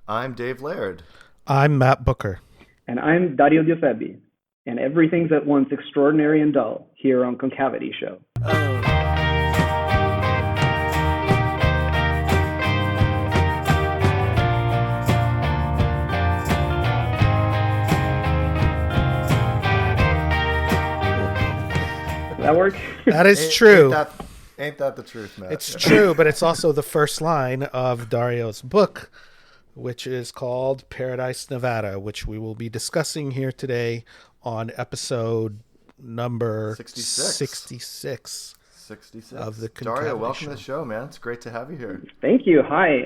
I'm Dave Laird. I'm Matt Booker. And I'm Dario Diofebi, and everything's at once extraordinary and dull here on Concavity Show. Oh. Does that work? That is true. Ain't that the truth, Matt? It's true, but it's also the first line of Dario's book, which is called Paradise, Nevada, which we will be discussing here today on episode number 66 of the Concavity Dario, welcome Show. to the show, man. It's great to have you here. Thank you. Hi.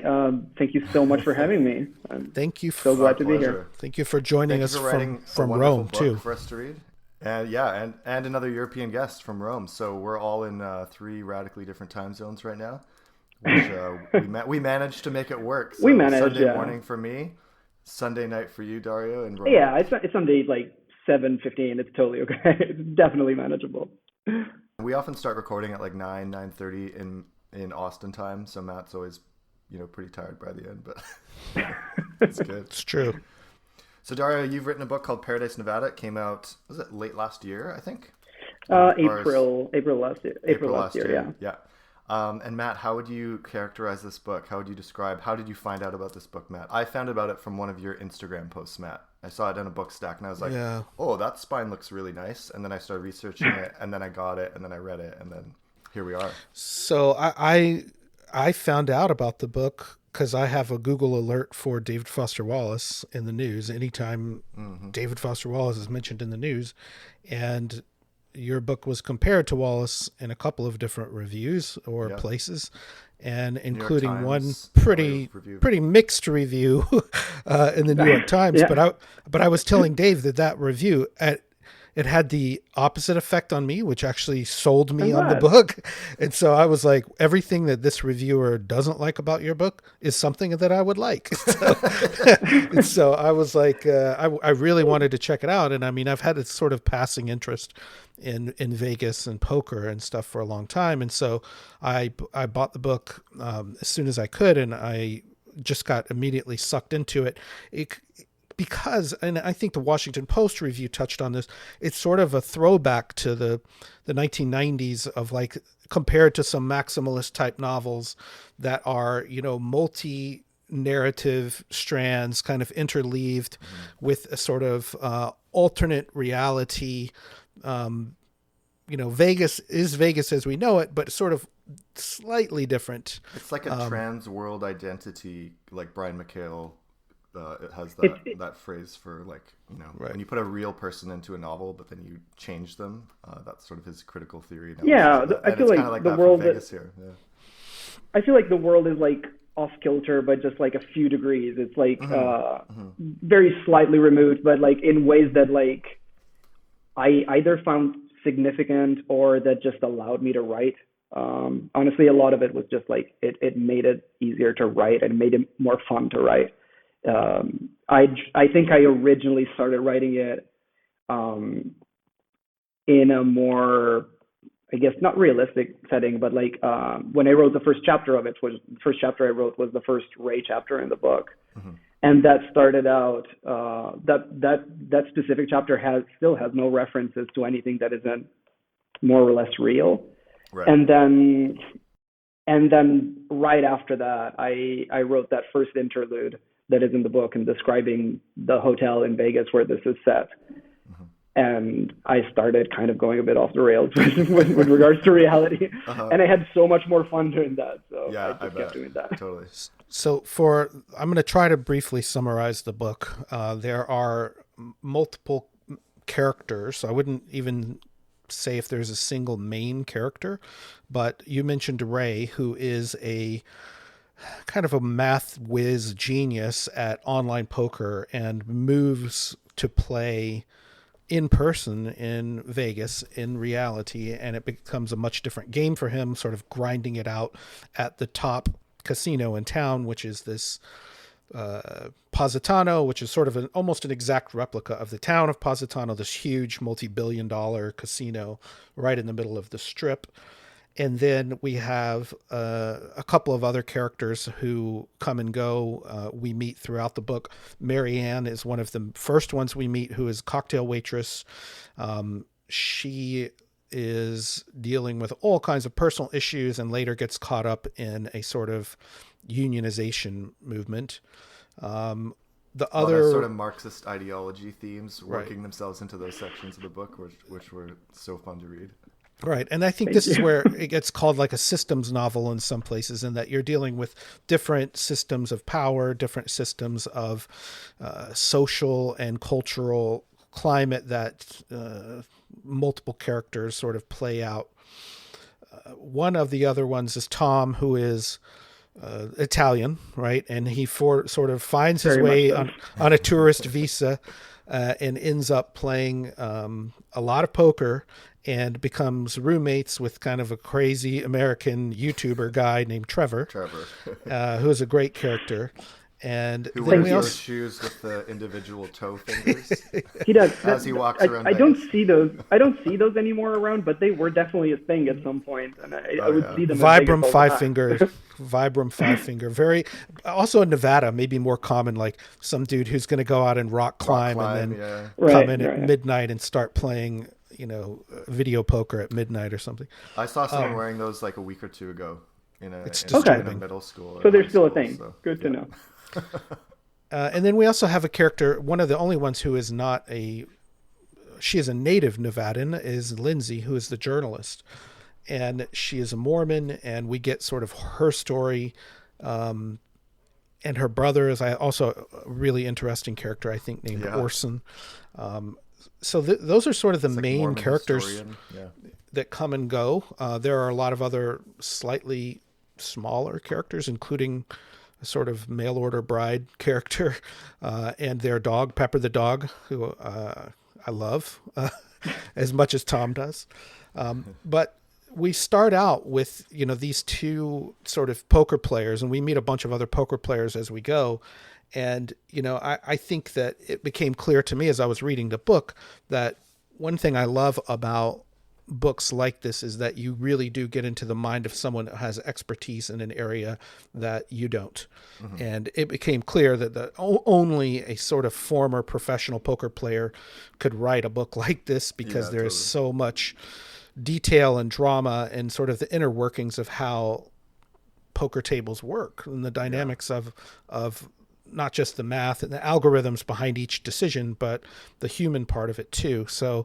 Thank you so much for having me. Thank you. So glad to be here. Thank you for joining us from a Rome, book too. For us to read. And another European guest from Rome. So we're all in three radically different time zones right now, which we managed to make it work. So we managed, Sunday morning for me, Sunday night for you, Dario, in Rome. Yeah, it's Sunday like 7:15. It's totally okay. It's definitely manageable. We often start recording at like 9:30 in Austin time. So Matt's always, pretty tired by the end, but it's good. It's true. So Dario, you've written a book called Paradise, Nevada. It came out, was it late last year, I think? April last year. April last year, yeah. And Matt, how would you characterize this book? How did you find out about this book, Matt? I found about it from one of your Instagram posts, Matt. I saw it in a book stack and I was like, Oh, that spine looks really nice. And then I started researching it and then I got it and then I read it and then here we are. So I found out about the book because I have a Google alert for David Foster Wallace in the news anytime David Foster Wallace is mentioned in the news. And your book was compared to Wallace in a couple of different reviews or places, and including one pretty mixed review in the New York Times. Yeah. But I was telling Dave that review it had the opposite effect on me, which actually sold me on the book. And so I was like, everything that this reviewer doesn't like about your book is something that I would like. So I was like, I really wanted to check it out. And I mean, I've had a sort of passing interest in Vegas and poker and stuff for a long time. And so I bought the book as soon as I could, and I just got immediately sucked into it. Because, and I think the Washington Post review touched on this, it's sort of a throwback to the 1990s of like compared to some maximalist type novels that are, multi-narrative strands kind of interleaved with a sort of alternate reality. Vegas is Vegas as we know it, but sort of slightly different. It's like a trans world identity, like Brian McHale. It has that phrase for when you put a real person into a novel, but then you change them. That's sort of his critical theory. Yeah, I feel like the world Vegas here. Yeah. I feel like the world is like off kilter, but just like a few degrees. It's like very slightly removed, but like in ways that like I either found significant or that just allowed me to write. Honestly, a lot of it was just like it made it easier to write and made it more fun to write. I think I originally started writing it in a more, I guess, not realistic setting, but like when I wrote the first chapter of it, the first chapter I wrote was the first Ray chapter in the book. And that started out, that specific chapter still has no references to anything that isn't more or less real. Right. And then right after that, I wrote that first interlude that is in the book and describing the hotel in Vegas where this is set. And I started kind of going a bit off the rails with regards to reality. And I had so much more fun doing that. So yeah, I just kept doing that. Totally. So I'm going to try to briefly summarize the book. There are multiple characters. I wouldn't even say if there's a single main character, but you mentioned Ray, who is a kind of a math whiz genius at online poker and moves to play in person in Vegas in reality. And it becomes a much different game for him, sort of grinding it out at the top casino in town, which is this Positano, which is sort of almost an exact replica of the town of Positano, this huge multi-billion-dollar casino right in the middle of the strip. And then we have a couple of other characters who come and go. We meet throughout the book. Marianne is one of the first ones we meet, who is cocktail waitress. She is dealing with all kinds of personal issues and later gets caught up in a sort of unionization movement. The other sort of Marxist ideology themes working themselves into those sections of the book, which were so fun to read. Right. And I think this is where it gets called like a systems novel in some places, in that you're dealing with different systems of power, different systems of social and cultural climate that multiple characters sort of play out. One of the other ones is Tom, who is Italian, right? And he sort of finds his way on a tourist visa and ends up playing a lot of poker and becomes roommates with kind of a crazy American YouTuber guy named Trevor, who is a great character. And who wears those shoes with the individual toe fingers. He does. As he walks around. I don't see those anymore around, but they were definitely a thing at some point, and I would see them. Vibram five finger, Vibram five finger. Very, also in Nevada, maybe more common. Like some dude who's going to go out and rock climb and then come in at midnight and start playing, video poker at midnight or something. I saw someone wearing those like a week or two ago in a middle school. So they're still a thing. So, good to know. And then we also have a character, one of the only ones who is not she is a native Nevadan, is Lindsay, who is the journalist. And she is a Mormon, and we get sort of her story. And her brother is also a really interesting character, I think, named Orson. So those are sort of the main Mormon characters that come and go. There are a lot of other slightly smaller characters, including a sort of mail order bride character and their dog, Pepper the dog, who I love as much as Tom does. But we start out with, these two sort of poker players, and we meet a bunch of other poker players as we go. And, I think that it became clear to me as I was reading the book that one thing I love about books like this is that you really do get into the mind of someone that has expertise in an area that you don't. Mm-hmm. And it became clear that only a sort of former professional poker player could write a book like this, because there is so much detail and drama and sort of the inner workings of how poker tables work and the dynamics of not just the math and the algorithms behind each decision, but the human part of it too. So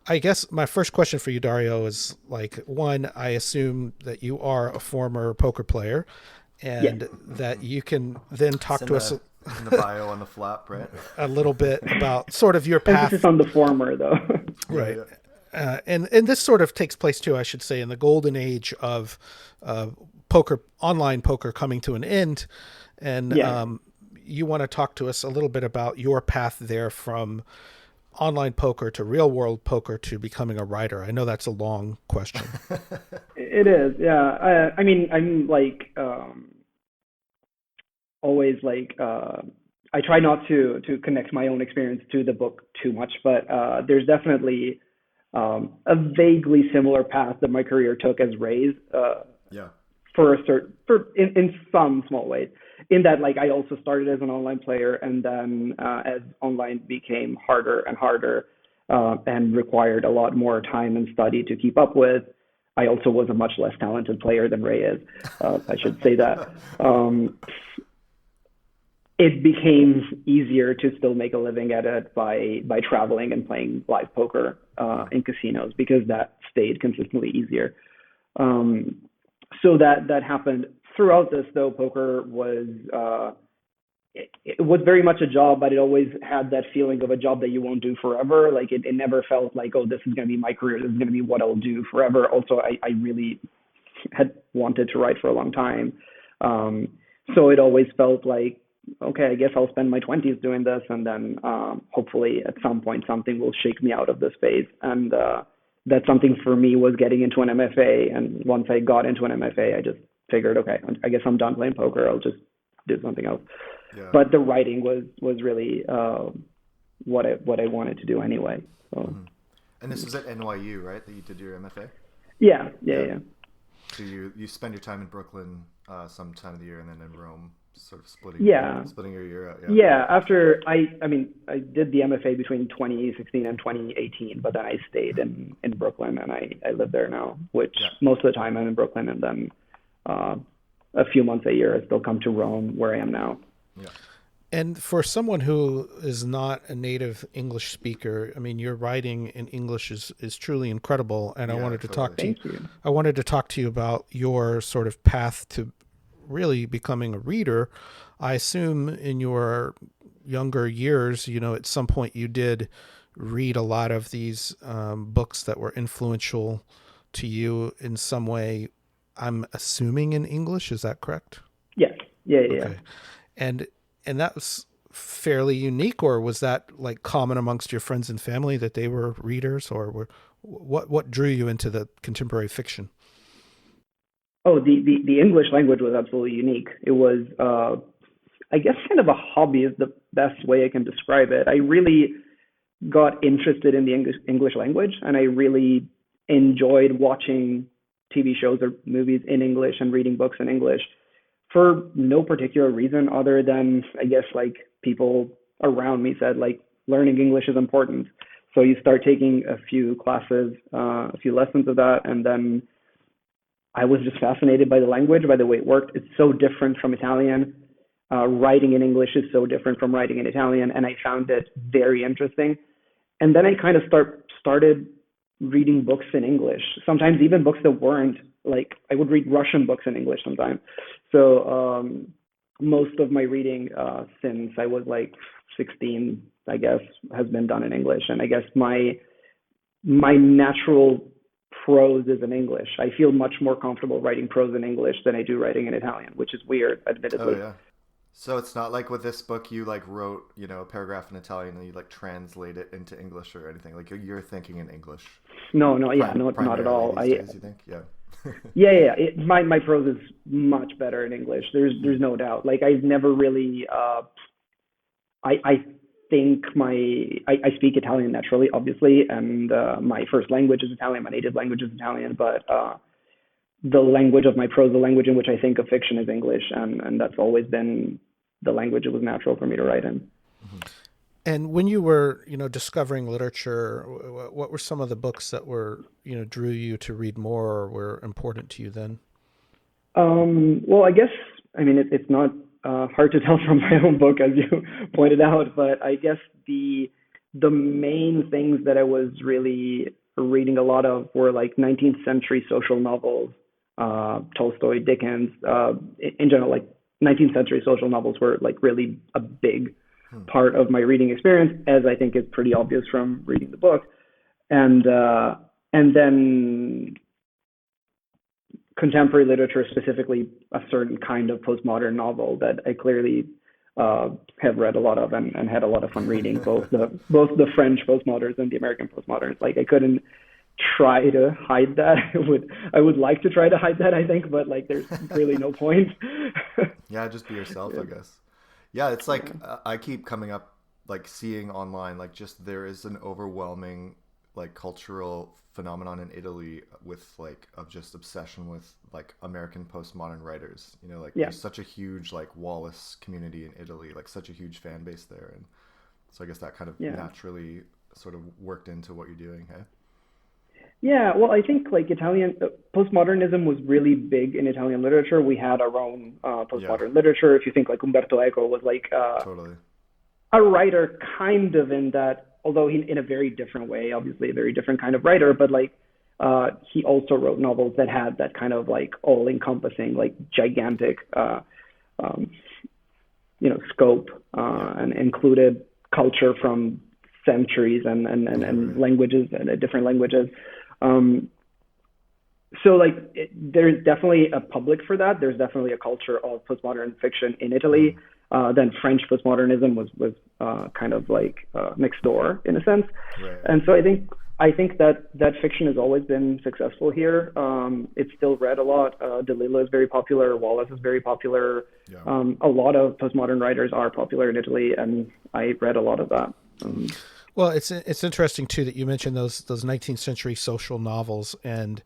I guess my first question for you, Dario, is like, one, I assume that you are a former poker player and that you can then talk to us in the bio on the flap, right? A little bit about sort of your path. Emphasis on the former though. Right. And this sort of takes place too, I should say, in the golden age of poker, online poker coming to an end. And you want to talk to us a little bit about your path there from online poker to real world poker to becoming a writer. I know that's a long question. It is. Yeah. I mean, I'm like, always like, I try not to connect my own experience to the book too much, but there's definitely a vaguely similar path that my career took as Ray's. In some small ways, in that like I also started as an online player, and then as online became harder and harder and required a lot more time and study to keep up with, I also was a much less talented player than Ray is. I should say that. It became easier to still make a living at it by traveling and playing live poker in casinos, because that stayed consistently easier. So that happened. Throughout this, though, poker was it was very much a job, but it always had that feeling of a job that you won't do forever. Like it never felt like, oh, this is going to be my career. This is going to be what I'll do forever. Also, I really had wanted to write for a long time. So it always felt like, okay, I guess I'll spend my 20s doing this, and then hopefully at some point something will shake me out of this phase. And that something for me was getting into an MFA. And once I got into an MFA, I just figured, okay, I guess I'm done playing poker. I'll just do something else. Yeah. But the writing was really what I wanted to do anyway. So. Mm-hmm. And this was at NYU, right? That you did your MFA? Yeah. So you spend your time in Brooklyn some time of the year, and then in Rome, sort of splitting your year out. Yeah. After I did the MFA between 2016 and 2018, but then I stayed in Brooklyn, and I live there now. Which most of the time I'm in Brooklyn, and then a few months a year I still come to Rome, where I am now. Yeah. And for someone who is not a native English speaker, I mean, your writing in English is truly incredible. And I wanted to talk to you. I wanted to talk to you about your sort of path to really becoming a reader. I assume in your younger years, at some point you did read a lot of these books that were influential to you in some way. I'm assuming in English. Is that correct? Yes. Yeah. Okay. And that was fairly unique, or was that like common amongst your friends and family that they were readers, or what drew you into the contemporary fiction? Oh, the English language was absolutely unique. It was, I guess, kind of a hobby is the best way I can describe it. I really got interested in the English language, and I really enjoyed watching TV shows or movies in English and reading books in English, for no particular reason other than, I guess, like people around me said, like, learning English is important. So you start taking a few classes, a few lessons of that, and then I was just fascinated by the language, by the way it worked. It's so different from Italian. Writing in English is so different from writing in Italian, and I found it very interesting. And then I kind of started reading books in English, sometimes even books that weren't, like, I would read Russian books in English sometimes. So most of my reading since I was like 16, I guess, has been done in English. And I guess my natural prose is in English. I feel much more comfortable writing prose in English than I do writing in Italian, which is weird, admittedly. Oh, yeah. So it's not like with this book you like wrote, a paragraph in Italian and you like translate it into English or anything. Like you're thinking in English. No, not at all. These days, you think? Yeah. Yeah. My prose is much better in English. There's no doubt. Like I've never really. I think I speak Italian naturally, obviously, and my first language is Italian. My native language is Italian, but the language of my prose, the language in which I think of fiction, is English, and that's always been the language it was natural for me to write in. Mm-hmm. And when you were, discovering literature, what were some of the books that were, drew you to read more or were important to you then? Well, I guess, it's not hard to tell from my own book, as you pointed out, but I guess the main things that I was really reading a lot of were like 19th century social novels, Tolstoy, Dickens, in general, like 19th century social novels were like really a big part of my reading experience, as I think is pretty obvious from reading the book. And then contemporary literature, specifically a certain kind of postmodern novel that I clearly have read a lot of and had a lot of fun reading, both the French postmoderns and the American postmoderns. Like I couldn't try to hide that. I would like to try to hide that, I think, but like there's really no point. Yeah, just be yourself, I guess. Yeah, it's like I keep coming up, like seeing online, like just there is an overwhelming like cultural phenomenon in Italy with like of just obsession with like American postmodern writers. There's such a huge like Wallace community in Italy, like such a huge fan base there, and so I guess that kind of naturally sort of worked into what you're doing, hey? Yeah, well, I think like Italian postmodernism was really big in Italian literature. We had our own postmodern literature. If you think like Umberto Eco was like totally a writer kind of in that, although he in a very different way, obviously a very different kind of writer, but like he also wrote novels that had that kind of like all-encompassing, like gigantic, scope and included culture from centuries and languages and different languages. So like there's definitely a public for that. There's definitely a culture of postmodern fiction in Italy. Then French postmodernism was kind of like next door in a sense. Right. And so I think that fiction has always been successful here. It's still read a lot. DeLillo is very popular. Wallace is very popular. Yeah. A lot of postmodern writers are popular in Italy, and I read a lot of that. Well, it's interesting too that you mentioned those 19th century social novels, and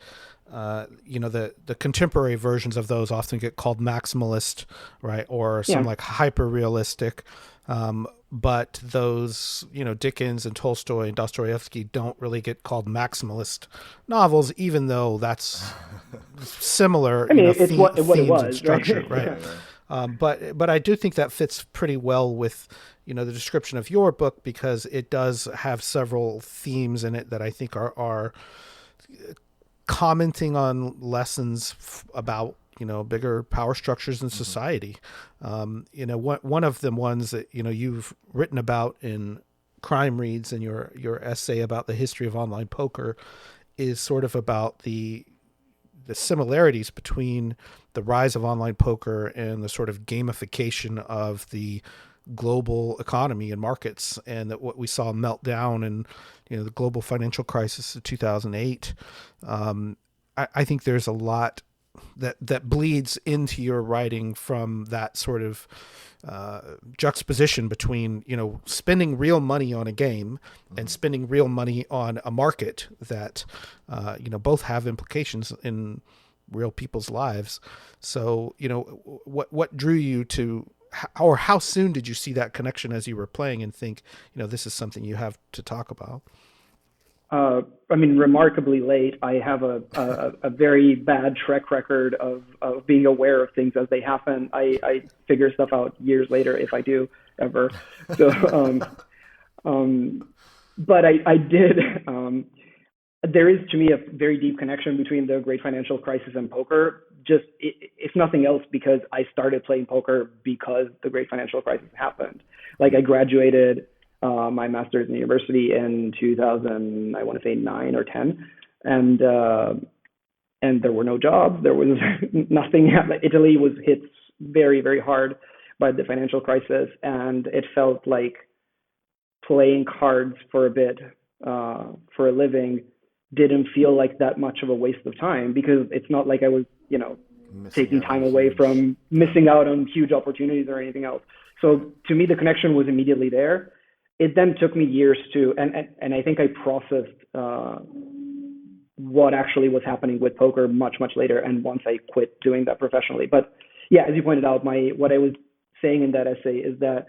the contemporary versions of those often get called maximalist, right, or some like hyper realistic. But those, Dickens and Tolstoy and Dostoevsky don't really get called maximalist novels, even though that's similar. I mean, it's what it was, and structure, right? But I do think that fits pretty well with the description of your book, because it does have several themes in it that I think are commenting on lessons about bigger power structures in society. One of the ones that you've written about in Crime Reads, and your essay about the history of online poker is sort of about the similarities between the rise of online poker and the sort of gamification of the global economy and markets, and that what we saw melt down in the global financial crisis of 2008. I think there's a lot that bleeds into your writing from that sort of juxtaposition between spending real money on a game and spending real money on a market that both have implications in real people's lives. So what drew you to, or how soon did you see that connection as you were playing and think this is something you have to talk about? I mean, remarkably late. I have a very bad track record of being aware of things as they happen. I figure stuff out years later, if I do ever. So, but I did. There is, to me, a very deep connection between the Great Financial Crisis and poker. Just, if nothing else, because I started playing poker because the Great Financial Crisis happened. Like, I graduated my master's in university in 2000, I want to say 9 or 10, and there were no jobs. There was nothing. Italy was hit very, very hard by the financial crisis, and it felt like playing cards for a bit for a living didn't feel like that much of a waste of time, because it's not like I was, taking time away from missing out on huge opportunities or anything else. So to me, the connection was immediately there. It then took me years to, and I think I processed what actually was happening with poker much, much later, and once I quit doing that professionally. But yeah, as you pointed out, what I was saying in that essay is that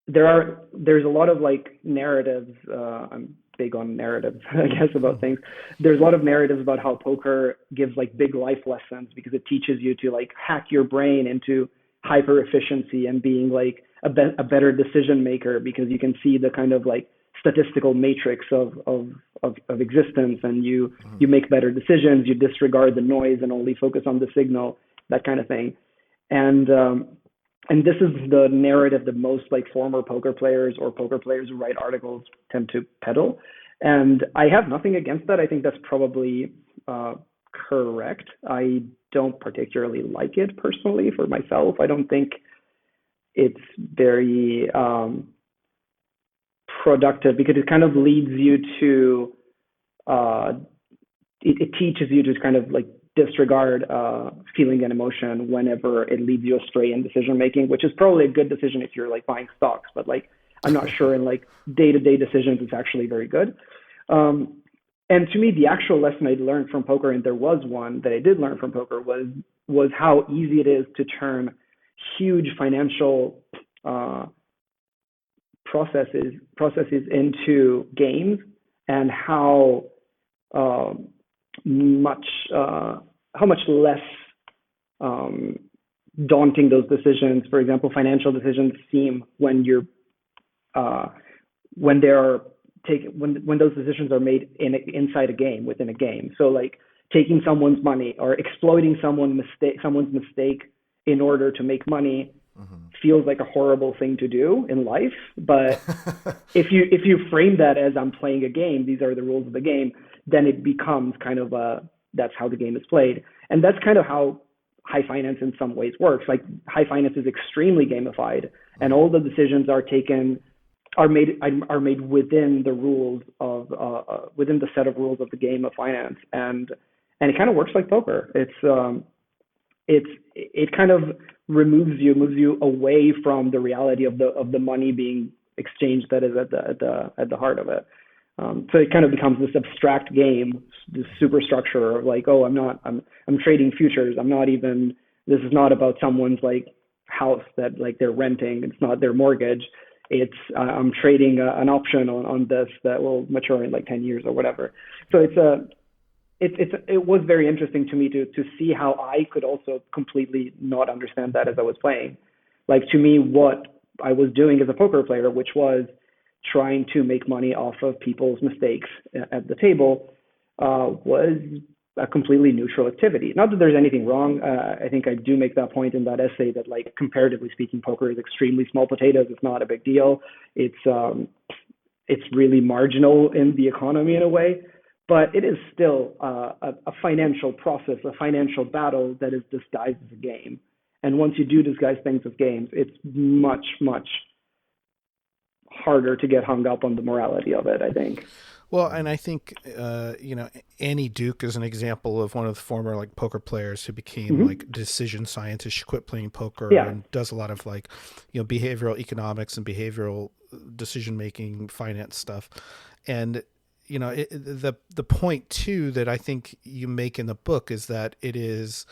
there's a lot of like narratives. I'm big on narratives, I guess, about things. There's a lot of narratives about how poker gives like big life lessons, because it teaches you to like hack your brain into hyper efficiency and being like a better decision maker, because you can see the kind of like statistical matrix of existence, and you make better decisions, you disregard the noise and only focus on the signal, that kind of thing. And this is the narrative that most like former poker players or poker players who write articles tend to peddle. And I have nothing against that. I think that's probably correct. I don't particularly like it personally for myself. I don't think it's very productive, because it kind of leads you to, it teaches you to kind of like disregard feeling and emotion whenever it leads you astray in decision making, which is probably a good decision if you're like buying stocks, but like I'm not sure in like day-to-day decisions it's actually very good. And to me, the actual lesson I learned from poker, and there was one that I did learn from poker, was how easy it is to turn huge financial processes into games, and how much less daunting those decisions, for example, financial decisions, seem when you're when those decisions are made inside a game, within a game. So like taking someone's money or exploiting someone's mistake in order to make money feels like a horrible thing to do in life. But if you frame that as I'm playing a game, these are the rules of the game, then it becomes kind of that's how the game is played. And that's kind of how high finance in some ways works. Like high finance is extremely gamified, and all the decisions are made within the rules of within the set of rules of the game of finance, and it kind of works like poker. It kind of moves you away from the reality of the money being exchanged that is at the heart of it. So it kind of becomes this abstract game, this superstructure of like, oh, I'm trading futures. This is not about someone's like house that like they're renting. It's not their mortgage. It's I'm trading an option on this that will mature in like 10 years or whatever. So it was very interesting to me to see how I could also completely not understand that as I was playing. Like, to me, what I was doing as a poker player, which was trying to make money off of people's mistakes at the table, was a completely neutral activity. Not that there's anything wrong. I think I do make that point in that essay that, like, comparatively speaking, poker is extremely small potatoes. It's not a big deal. It's really marginal in the economy in a way, but it is still a financial process, a financial battle that is disguised as a game. And once you do disguise things as games, it's much, much harder to get hung up on the morality of it, I think. Well, and I think, Annie Duke is an example of one of the former like poker players who became like decision scientist. She quit playing poker and does a lot of like, behavioral economics and behavioral decision-making finance stuff. And, the point too, that I think you make in the book is that it is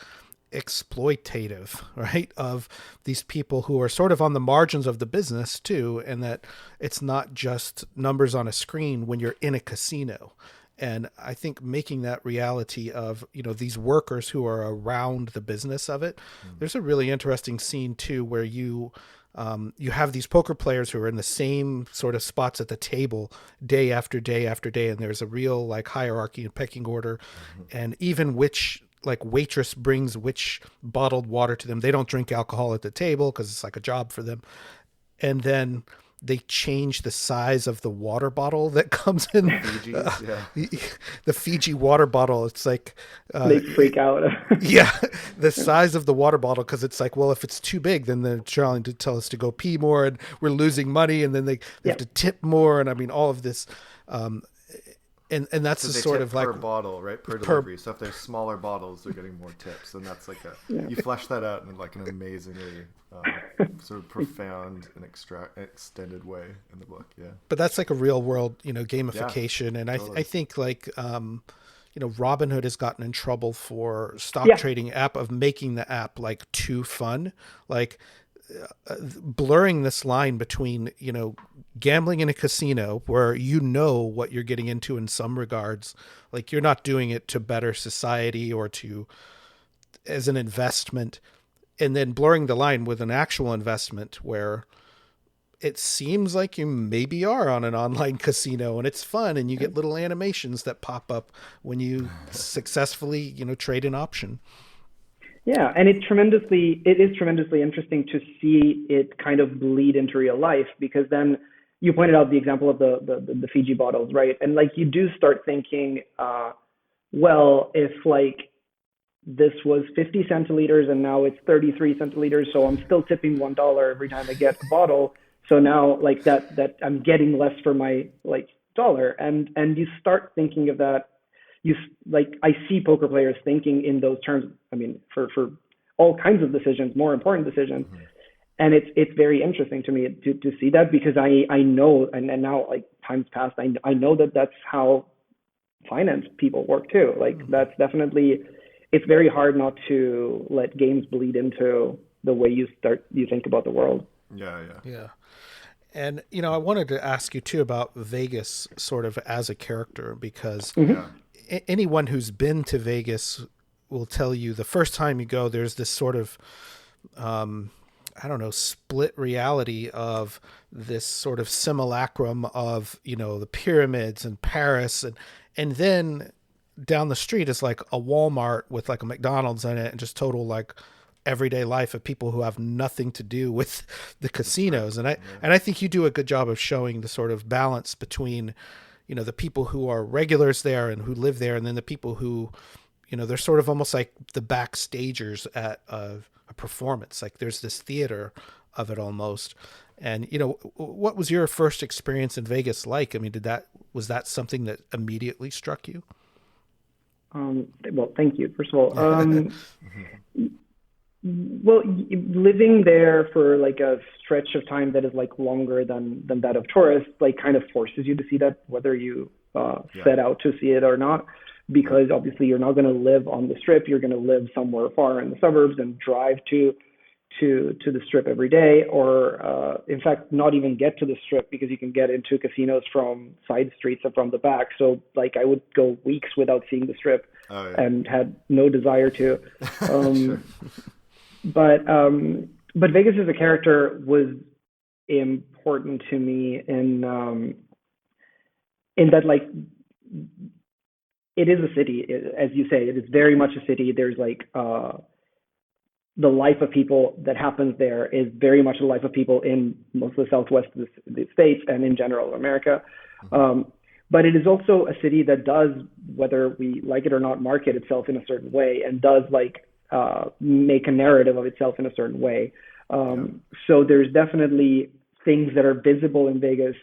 exploitative, right, of these people who are sort of on the margins of the business too, and that it's not just numbers on a screen when you're in a casino. And I think making that reality of, these workers who are around the business of it, there's a really interesting scene too where you have these poker players who are in the same sort of spots at the table day after day after day, and there's a real like hierarchy and pecking order, and even which like waitress brings which bottled water to them. They don't drink alcohol at the table because it's like a job for them. And then they change the size of the water bottle that comes in. The Fiji water bottle. It's like they freak out. The size of the water bottle, because it's like, well, if it's too big, then they're trying to tell us to go pee more, and we're losing money, and then they have to tip more, and I mean all of this. And that's the sort of like per bottle, right? Per delivery. So if there's smaller bottles, they're getting more tips, and that's like you flesh that out in like an amazingly sort of profound and extended way in the book. Yeah. But that's like a real world, gamification, and totally. I think like Robinhood has gotten in trouble for stock trading app of making the app like too fun, like blurring this line between gambling in a casino where what you're getting into in some regards, like you're not doing it to better society or to as an investment, and then blurring the line with an actual investment where it seems like you maybe are on an online casino and it's fun and you get little animations that pop up when you successfully trade an option. Yeah, and it is tremendously interesting to see it kind of bleed into real life, because then you pointed out the example of the Fiji bottles, right? And like you do start thinking, well, if like this was 50 centiliters and now it's 33 centiliters, so I'm still tipping $1 every time I get a bottle. So now like that I'm getting less for my like dollar, and you start thinking of that. I see poker players thinking in those terms. I mean, for all kinds of decisions, more important decisions, and it's very interesting to me to see that, because I know, and now like times past, I know that that's how finance people work too. Like that's definitely, it's very hard not to let games bleed into the way you think about the world. Yeah. And, I wanted to ask you too about Vegas sort of as a character, because anyone who's been to Vegas will tell you the first time you go, there's this sort of, split reality of this sort of simulacrum of, the pyramids and Paris. And then down the street is like a Walmart with like a McDonald's in it, and just total like everyday life of people who have nothing to do with the casinos. And I think you do a good job of showing the sort of balance between, the people who are regulars there and who live there, and then the people who, they're sort of almost like the backstagers at a performance. Like there's this theater of it almost. And, what was your first experience in Vegas like? I mean, was that something that immediately struck you? Well, thank you. First of all, Well, living there for like a stretch of time that is like longer than that of tourists, like kind of forces you to see that whether you set out to see it or not, because obviously you're not going to live on the strip. You're going to live somewhere far in the suburbs and drive to the strip every day, or in fact, not even get to the strip because you can get into casinos from side streets or from the back. So like I would go weeks without seeing the strip and had no desire to. Sure. But Vegas as a character was important to me in that like it is a city, as you say. It is very much a city. There's like the life of people that happens there is very much the life of people in most of the Southwest of the States and in general America. But it is also a city that does, whether we like it or not, market itself in a certain way and does like make a narrative of itself in a certain way. So there's definitely things that are visible in Vegas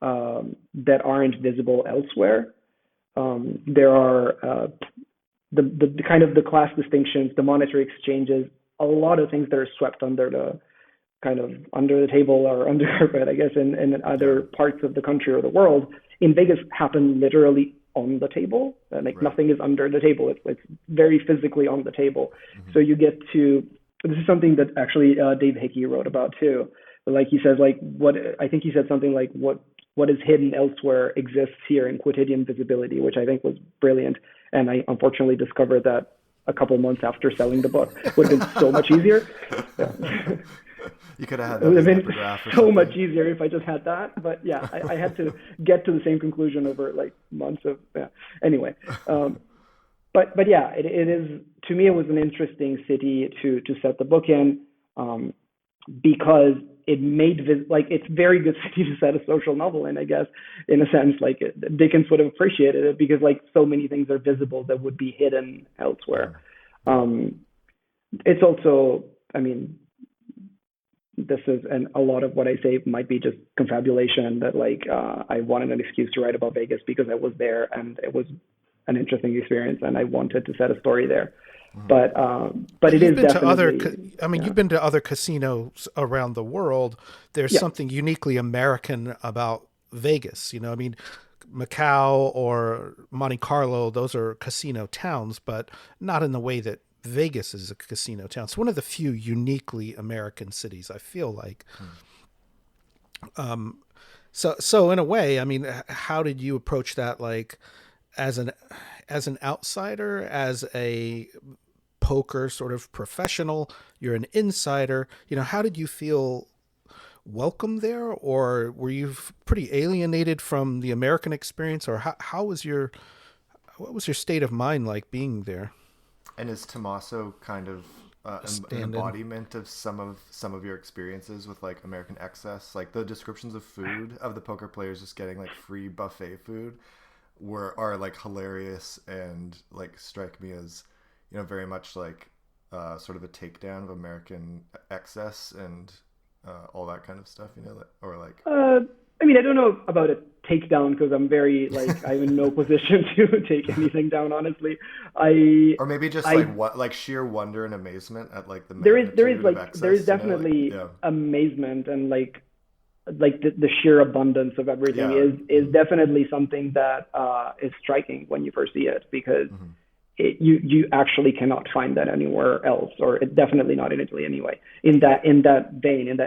that aren't visible elsewhere. There are the kind of the class distinctions, the monetary exchanges, a lot of things that are swept under the kind of under the table or under carpet, I guess, in other parts of the country or the world. In Vegas, happen literally on the table. Like nothing is under the table. It's very physically on the table. So you get to. This is something that actually Dave Hickey wrote about too. Like he says, like what I think he said something like what is hidden elsewhere exists here in quotidian visibility, which I think was brilliant. And I unfortunately discovered that a couple months after selling the book. Would have been so much easier. You could have had that. It would have been so much easier if I just had that. But yeah, I had to get to the same conclusion over like months of, anyway. But yeah, it is, to me, it was an interesting city to set the book in because it made, like, it's very good city to set a social novel in, I guess, in a sense. Like Dickens would have appreciated it because like so many things are visible that would be hidden elsewhere. It's also, I mean, this is, and a lot of what I say might be just confabulation that like I wanted an excuse to write about Vegas because I was there and it was an interesting experience and I wanted to set a story there. But it is definitely. You've been to other casinos around the world. There's something uniquely American about Vegas. You know, I mean, Macau or Monte Carlo, those are casino towns, but not in the way that Vegas is a casino town. It's one of the few uniquely American cities, I feel like. So in a way, I mean, how did you approach that? Like as an outsider, as a poker sort of professional, you're an insider, you know, how did you feel welcome there? Or were you pretty alienated from the American experience? Or what was your state of mind like being there? And is Tommaso kind of an embodiment of some of your experiences with like American excess? Like the descriptions of food of the poker players just getting like free buffet food are like hilarious and like strike me as, you know, very much like sort of a takedown of American excess and all that kind of stuff, you know, or like. I mean, I don't know about a takedown because I'm very like I'm in no position to take anything down. Honestly, or maybe just like sheer wonder and amazement at like the there is definitely amazement and like the sheer abundance of everything is definitely something that is striking when you first see it because you actually cannot find that anywhere else, or definitely not in Italy anyway. In that vein, in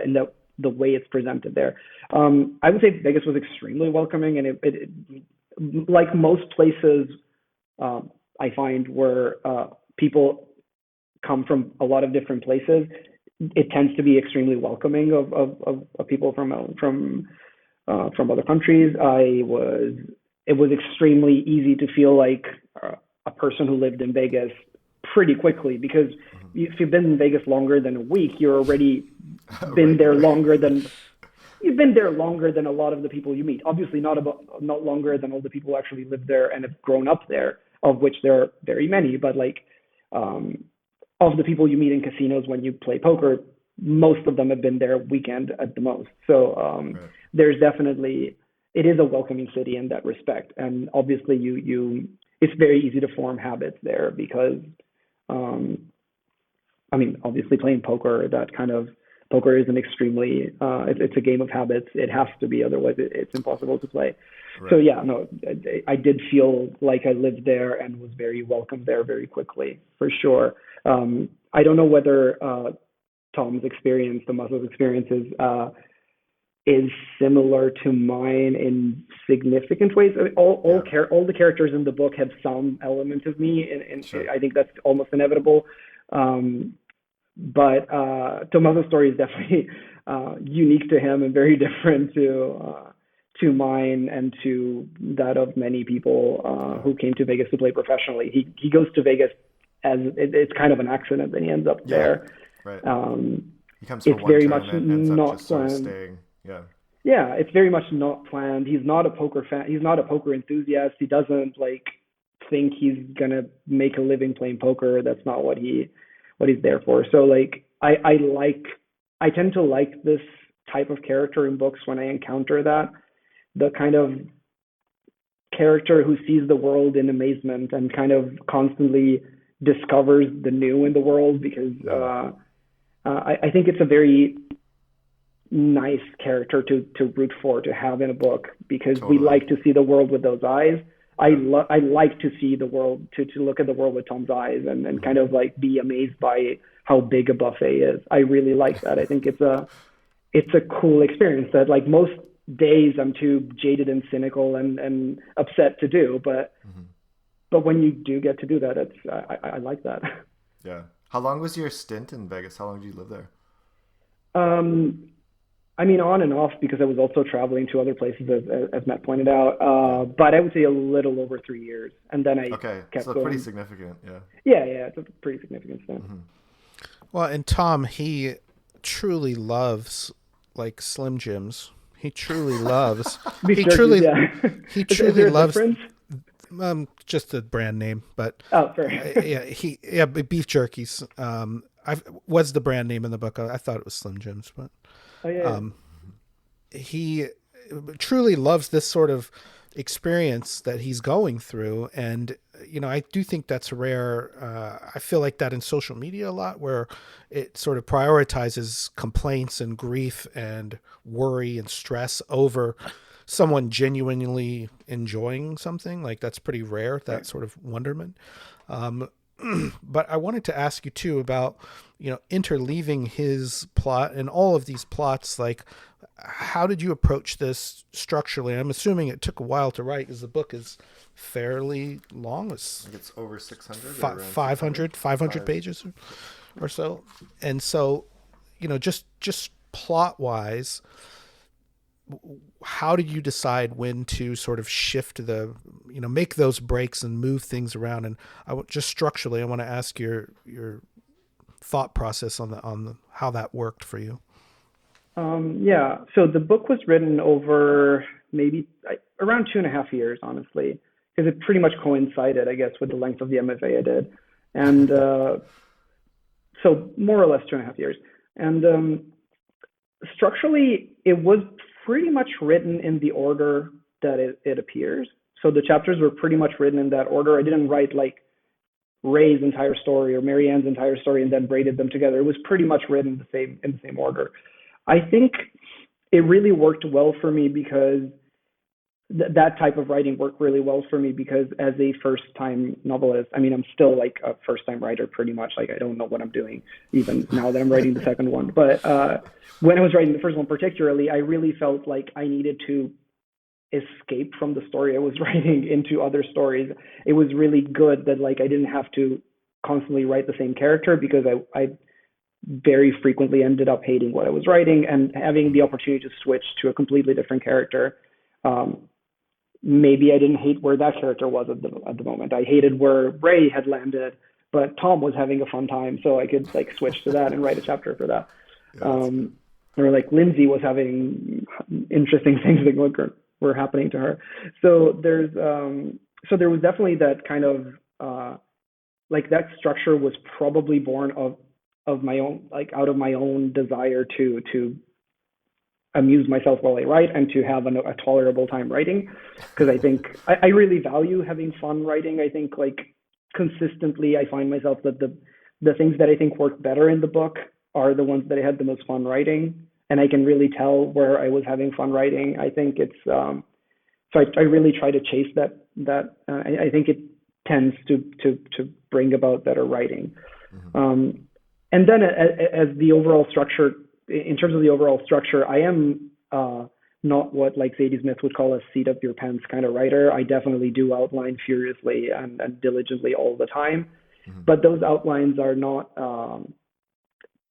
the way it's presented there. I would say Vegas was extremely welcoming, and it like most places I find where people come from a lot of different places, it tends to be extremely welcoming of people from other countries. It was extremely easy to feel like a person who lived in Vegas pretty quickly, because if you've been in Vegas longer than a week, you're already been there longer than you've been there longer than a lot of the people you meet. Obviously not longer than all the people who actually live there and have grown up there, of which there are very many, but like of the people you meet in casinos when you play poker, most of them have been there a weekend at the most. So there's definitely, it is a welcoming city in that respect. And obviously it's very easy to form habits there because I mean, obviously playing poker, poker is an extremely, it's a game of habits. It has to be, otherwise it's impossible to play. Right. So yeah, no, I did feel like I lived there and was very welcome there very quickly, for sure. I don't know whether Tom's experience, Tommaso's experience is similar to mine in significant ways. I mean, all the characters in the book have some element of me, and sure. I think that's almost inevitable. But Tommaso's story is definitely unique to him and very different to mine and to that of many people who came to Vegas to play professionally. He goes to Vegas as it's kind of an accident, and he ends up there. Right. He comes for it's one very term much and ends not up just sort of planned. staying. Yeah. Yeah, it's very much not planned. He's not a poker fan. He's not a poker enthusiast. He doesn't think he's gonna make a living playing poker. That's not what he's there for. So I tend to like this type of character in books when I encounter that, the kind of character who sees the world in amazement and kind of constantly discovers the new in the world, because I think it's a very nice character to root for, to have in a book, because we like to see the world with those eyes. I like to see the world, to look at the world with Tom's eyes and kind of be amazed by how big a buffet is. I really like that. I think it's a cool experience that most days I'm too jaded and cynical and upset to do, but when you do get to do that, I like that. Yeah. How long was your stint in Vegas? How long did you live there? I mean, on and off, because I was also traveling to other places, as Matt pointed out. But I would say a little over 3 years, and then I kept so going. Pretty significant, yeah. Yeah, it's a pretty significant stint. Well, and Tom, he truly loves Slim Jims. He truly loves. He truly loves. Just the brand name, but beef jerkies. Was the brand name in the book. I thought it was Slim Jims, but he truly loves this sort of experience that he's going through, and I do think that's rare. I feel like that in social media a lot, where it sort of prioritizes complaints and grief and worry and stress over someone genuinely enjoying something. That's pretty rare, that sort of wonderment. But I wanted to ask you too about, interleaving his plot and all of these plots. How did you approach this structurally? I'm assuming it took a while to write, because the book is fairly long. I think it's over 600, 500 pages or so. And so, just plot wise, how did you decide when to sort of shift make those breaks and move things around? And just structurally, I want to ask your thought process on how that worked for you. So the book was written over maybe around 2.5 years, honestly, because it pretty much coincided, I guess, with the length of the MFA I did. And so more or less 2.5 years. And structurally, it was pretty much written in the order that it appears. So the chapters were pretty much written in that order. I didn't write Ray's entire story or Marianne's entire story and then braided them together. It was pretty much written in the same order. I think it really worked well for me because that type of writing worked really well for me, because as a first-time novelist, I mean, I'm still a first-time writer pretty much. I don't know what I'm doing even now that I'm writing the second one. But when I was writing the first one particularly, I really felt like I needed to escape from the story I was writing into other stories. It was really good that I didn't have to constantly write the same character, because I very frequently ended up hating what I was writing, and having the opportunity to switch to a completely different character. Maybe I didn't hate where that character was at the moment. I hated where Ray had landed, but Tom was having a fun time, so I could switch to that and write a chapter for that. Or Lindsay was having interesting things that were happening to her. So there was definitely that kind of that structure was probably born of my own, out of my own desire to amuse myself while I write and to have a tolerable time writing, because I think I really value having fun writing. I think consistently I find myself that the things that I think worked better in the book are the ones that I had the most fun writing, and I can really tell where I was having fun writing. I think it's so I really try to chase I think it tends to bring about better writing. And then as the overall structure, in terms of the overall structure, I am not what like Zadie Smith would call a seat of your pants kind of writer. I definitely do outline furiously and diligently all the time, but those outlines are not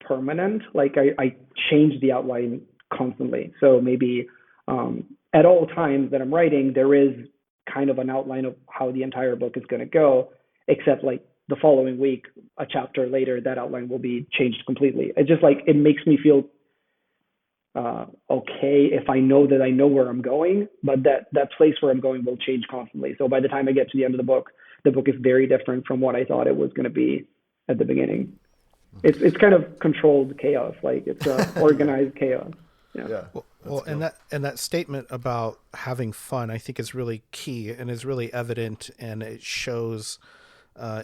permanent. Like I change the outline constantly. So maybe at all times that I'm writing, there is kind of an outline of how the entire book is going to go, except like the following week, a chapter later, that outline will be changed completely. It's just like, it makes me feel okay if I know that I know where I'm going, but that place where I'm going will change constantly. So by the time I get to the end of the book is very different from what I thought it was going to be at the beginning. It's kind of controlled chaos, like it's organized chaos. Yeah. Well, cool. and that statement about having fun, I think, is really key and is really evident, and it shows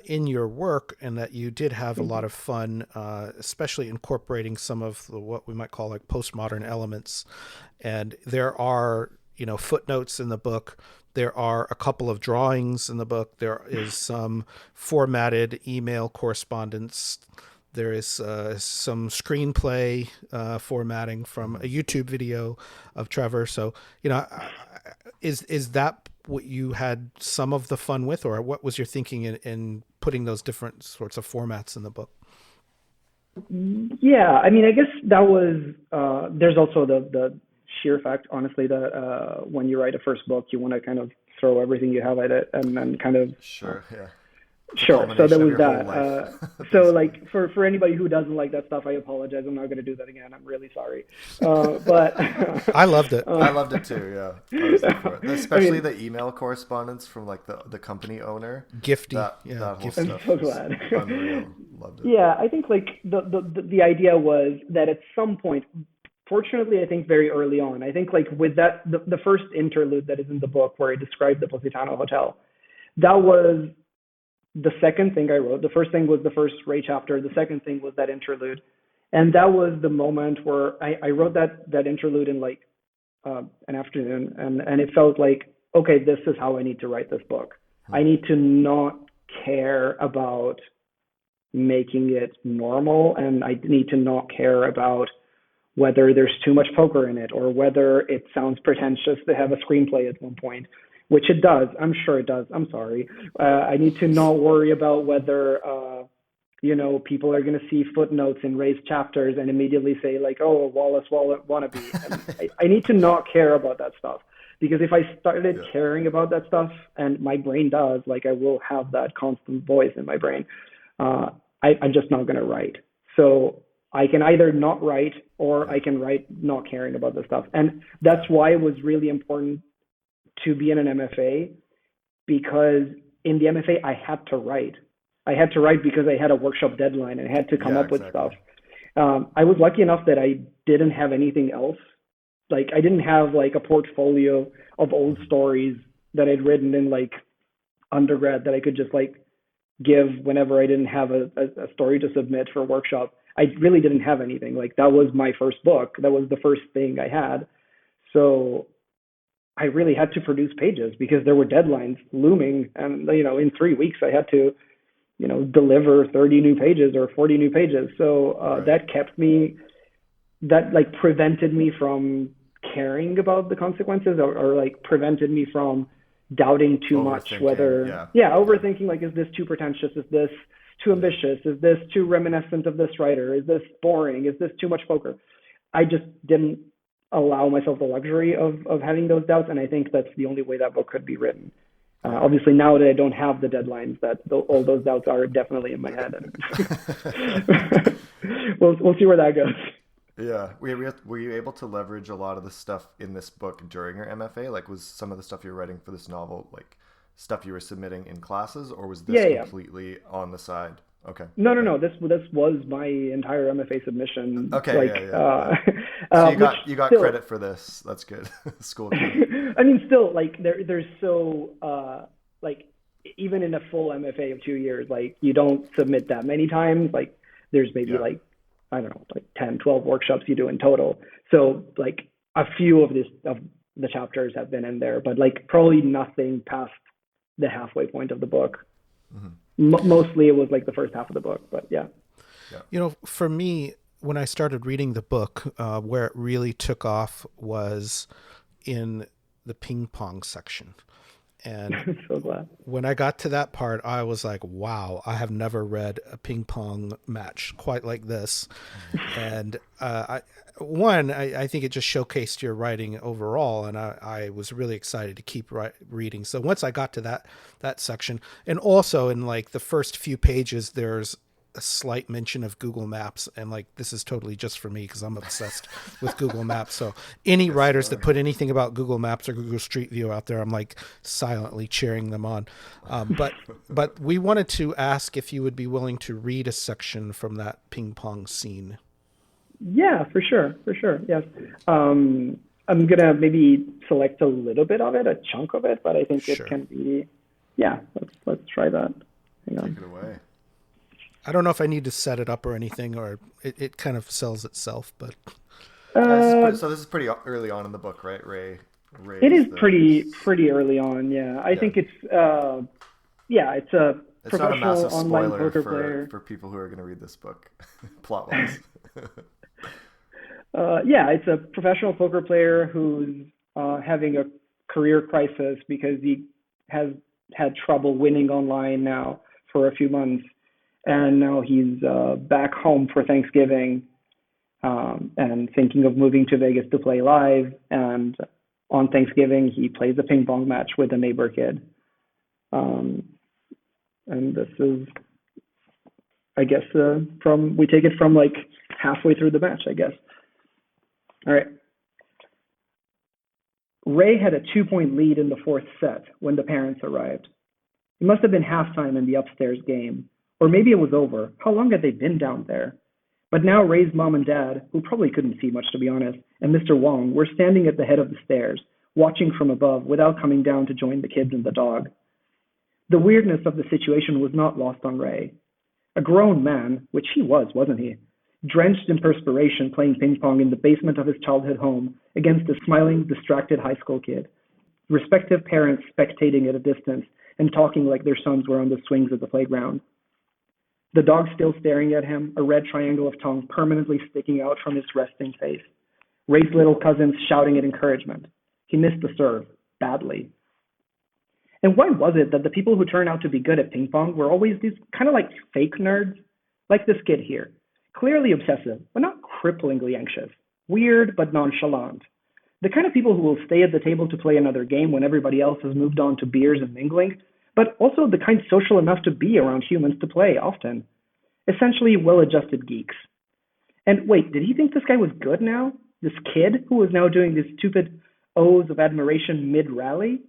in your work, and that you did have a lot of fun, especially incorporating some of what we might call like postmodern elements. And there are, footnotes in the book. There are a couple of drawings in the book. There is some formatted email correspondence. There is some screenplay formatting from a YouTube video of Trevor. So, is that what you had some of the fun with, or what was your thinking in putting those different sorts of formats in the book? Yeah, I mean, I guess that was, there's also the sheer fact, honestly, that when you write a first book, you want to kind of throw everything you have at it and then kind of... Sure, yeah. Sure. So there was that. So like for anybody who doesn't like that stuff, I apologize. I'm not going to do that again. I'm really sorry. But I loved it. I loved it too. Yeah. Especially the email correspondence from like the company owner. Gifty. That whole stuff. I'm so glad. Unreal. Loved it. Yeah, I think like the idea was that at some point, fortunately, I think very early on, I think like with that the first interlude that is in the book where I described the Positano Hotel, that was the second thing I wrote. The first thing was the first Ray chapter. The second thing was that interlude. And that was the moment where I wrote that interlude in like an afternoon. And it felt like, okay, this is how I need to write this book. I need to not care about making it normal. And I need to not care about whether there's too much poker in it or whether it sounds pretentious to have a screenplay at one point. Which it does. I'm sure it does. I'm sorry. I need to not worry about whether, people are going to see footnotes in Ray's chapters and immediately say like, oh, Wallace wannabe. And I need to not care about that stuff. Because if I started caring about that stuff, and my brain does, like I will have that constant voice in my brain, I'm just not going to write. So I can either not write or I can write not caring about the stuff. And that's why it was really important to be in an MFA, because in the MFA I had to write. I had to write because I had a workshop deadline and I had to come up with stuff. I was lucky enough that I didn't have anything else. Like I didn't have like a portfolio of old stories that I'd written in like undergrad that I could just like give whenever I didn't have a story to submit for a workshop. I really didn't have anything. Like that was my first book. That was the first thing I had. So I really had to produce pages because there were deadlines looming. And, in 3 weeks I had to, deliver 30 new pages or 40 new pages. So that like prevented me from caring about the consequences or like prevented me from doubting too much whether, overthinking, like, is this too pretentious? Is this too ambitious? Is this too reminiscent of this writer? Is this boring? Is this too much poker? I just didn't allow myself the luxury of having those doubts. And I think that's the only way that book could be written. Obviously, now that I don't have the deadlines, all those doubts are definitely in my head. And we'll see where that goes. Yeah. Were you able to leverage a lot of the stuff in this book during your MFA? Like, was some of the stuff you're writing for this novel, like, stuff you were submitting in classes, or was this completely on the side? Okay. No. This was my entire MFA submission. Okay. So you got credit for this. That's good. School credit. I mean, still, like there's so like even in a full MFA of 2 years, like you don't submit that many times. Like there's maybe like, I don't know, like 10, 12 workshops you do in total. So like a few of the chapters have been in there, but like probably nothing past the halfway point of the book. Mostly it was like the first half of the book, but yeah. You know, for me, when I started reading the book, where it really took off was in the ping pong section. And I'm so glad. When I got to that part, I was like, wow, I have never read a ping pong match quite like this. And I think it just showcased your writing overall, and I was really excited to keep reading. So once I got to that section, and also in like the first few pages, there's a slight mention of Google Maps, and like this is totally just for me because I'm obsessed with Google Maps. So any writers that put anything about Google Maps or Google Street View out there, I'm like silently cheering them on. But we wanted to ask if you would be willing to read a section from that ping pong scene. Yeah, for sure. Yes. I'm gonna maybe select a little bit of it, a chunk of it, but I think it can be. Yeah, let's try that. Hang on. Take it away. I don't know if I need to set it up or anything, or it kind of sells itself, but. So this is pretty early on in the book, right? Ray it is pretty early on. Yeah, I think it's it's a professional not a massive online spoiler poker player for people who are going to read this book, plot wise. It's a professional poker player who's having a career crisis because he has had trouble winning online now for a few months. And now he's back home for Thanksgiving and thinking of moving to Vegas to play live. And on Thanksgiving, he plays a ping pong match with a neighbor kid. And this is, I guess, we take it from like halfway through the match, I guess. All right. Ray had a 2-point lead in the fourth set when the parents arrived. It must have been halftime in the upstairs game. Or maybe it was over. How long had they been down there? But now Ray's mom and dad, who probably couldn't see much to be honest, and Mr. Wong were standing at the head of the stairs, watching from above without coming down to join the kids and the dog. The weirdness of the situation was not lost on Ray. A grown man, which he was, wasn't he? Drenched in perspiration playing ping pong in the basement of his childhood home against a smiling, distracted high school kid. Respective parents spectating at a distance and talking like their sons were on the swings of the playground. The dog still staring at him, a red triangle of tongue permanently sticking out from his resting face. Ray's little cousins shouting at encouragement. He missed the serve, badly. And why was it that the people who turn out to be good at ping pong were always these kind of like fake nerds? Like this kid here. Clearly obsessive, but not cripplingly anxious. Weird, but nonchalant. The kind of people who will stay at the table to play another game when everybody else has moved on to beers and mingling, but also the kind social enough to be around humans to play often. Essentially well-adjusted geeks. And wait, did he think this guy was good now? This kid who was now doing these stupid O's of admiration mid-rally?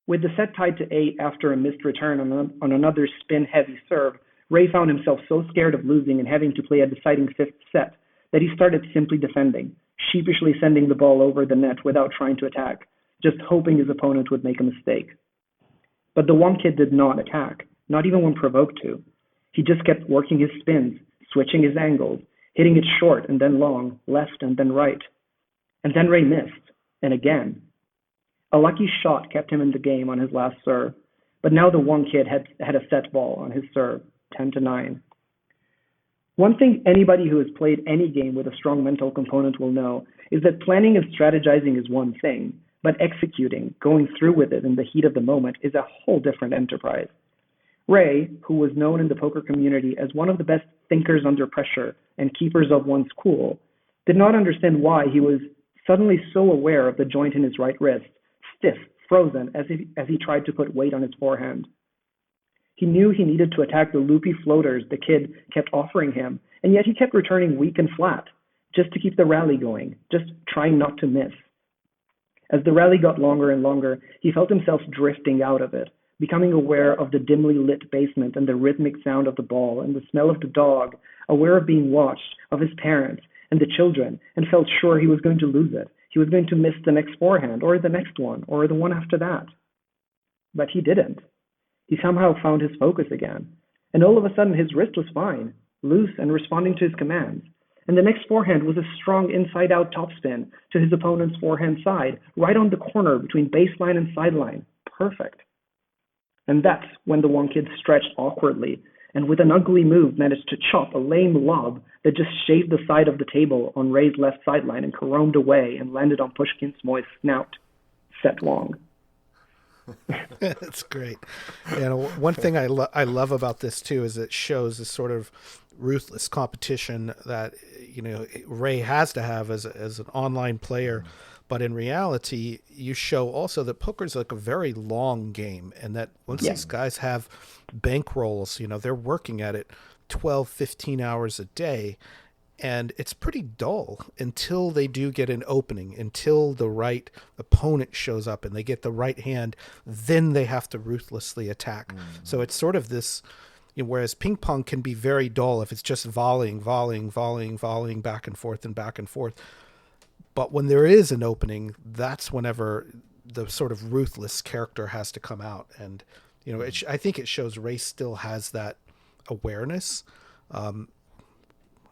With the set tied to 8 after a missed return on another spin-heavy serve, Ray found himself so scared of losing and having to play a deciding fifth set that he started simply defending, sheepishly sending the ball over the net without trying to attack, just hoping his opponent would make a mistake. But the one kid did not attack, not even when provoked to. He just kept working his spins, switching his angles, hitting it short and then long, left and then right. And then Ray missed, and again. A lucky shot kept him in the game on his last serve, but now the one kid had a set ball on his serve, 10-9. One thing anybody who has played any game with a strong mental component will know is that planning and strategizing is one thing, but executing, going through with it in the heat of the moment is a whole different enterprise. Ray, who was known in the poker community as one of the best thinkers under pressure and keepers of one's cool, did not understand why he was suddenly so aware of the joint in his right wrist, stiff, frozen, as he tried to put weight on his forehand. He knew he needed to attack the loopy floaters the kid kept offering him, and yet he kept returning weak and flat, just to keep the rally going, just trying not to miss. As the rally got longer and longer, he felt himself drifting out of it, becoming aware of the dimly lit basement and the rhythmic sound of the ball and the smell of the dog, aware of being watched, of his parents and the children, and felt sure he was going to lose it. He was going to miss the next forehand, or the next one, or the one after that. But he didn't. He somehow found his focus again, and all of a sudden his wrist was fine, loose and responding to his commands. And the next forehand was a strong inside-out topspin to his opponent's forehand side, right on the corner between baseline and sideline. Perfect. And that's when the one kid stretched awkwardly, and with an ugly move managed to chop a lame lob that just shaved the side of the table on Ray's left sideline and caromed away and landed on Pushkin's moist snout. Set long. That's great. And one thing I love about this too is it shows this sort of ruthless competition that Ray has to have as an online player, but in reality you show also that poker's like a very long game, and that once these guys have bankrolls, they're working at it 12-15 hours a day, and it's pretty dull until they do get an opening, until the right opponent shows up and they get the right hand, then they have to ruthlessly attack. So it's sort of this, whereas ping pong can be very dull if it's just volleying back and forth and back and forth. But when there is an opening, that's whenever the sort of ruthless character has to come out. And, I think it shows Ray still has that awareness.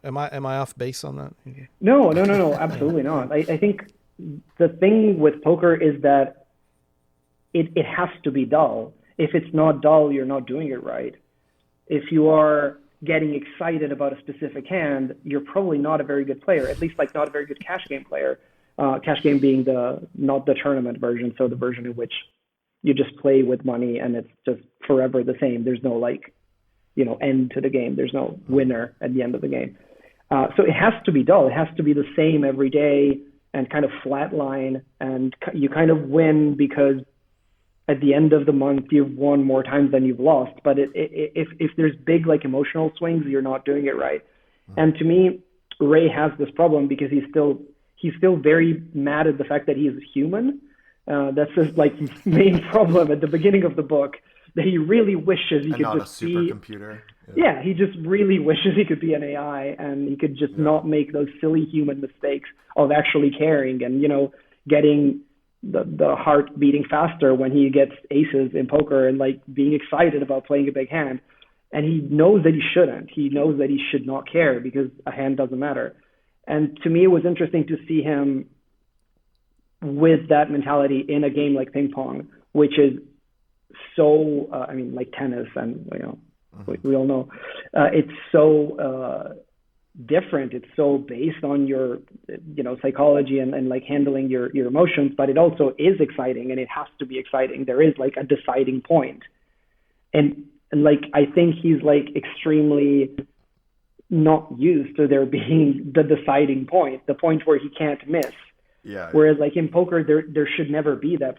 Am I off base on that? No, absolutely not. I think the thing with poker is that it has to be dull. If it's not dull, you're not doing it right. If you are getting excited about a specific hand, you're probably not a very good player, at least like not a very good cash game player. Cash game being not the tournament version, so the version in which you just play with money and it's just forever the same. There's no end to the game. There's no winner at the end of the game. So it has to be dull. It has to be the same every day and kind of flatline, and you kind of win because at the end of the month you've won more times than you've lost. But if there's big like emotional swings, you're not doing it right. And to me, Ray has this problem because he's still very mad at the fact that he is human. That's his like main problem at the beginning of the book, that he really wishes he could not just a supercomputer. Yeah, he just really wishes he could be an AI and he could just not make those silly human mistakes of actually caring and, getting the heart beating faster when he gets aces in poker and like being excited about playing a big hand. And he knows that he shouldn't. He knows that he should not care because a hand doesn't matter. And to me, it was interesting to see him with that mentality in a game like ping pong, which is so, like tennis, and we all know it's so different. It's so based on your, psychology and like handling your emotions, but it also is exciting, and it has to be exciting. There is like a deciding point, and like I think he's like extremely not used to there being the deciding point, the point where he can't miss. Yeah. Whereas like in poker, there should never be that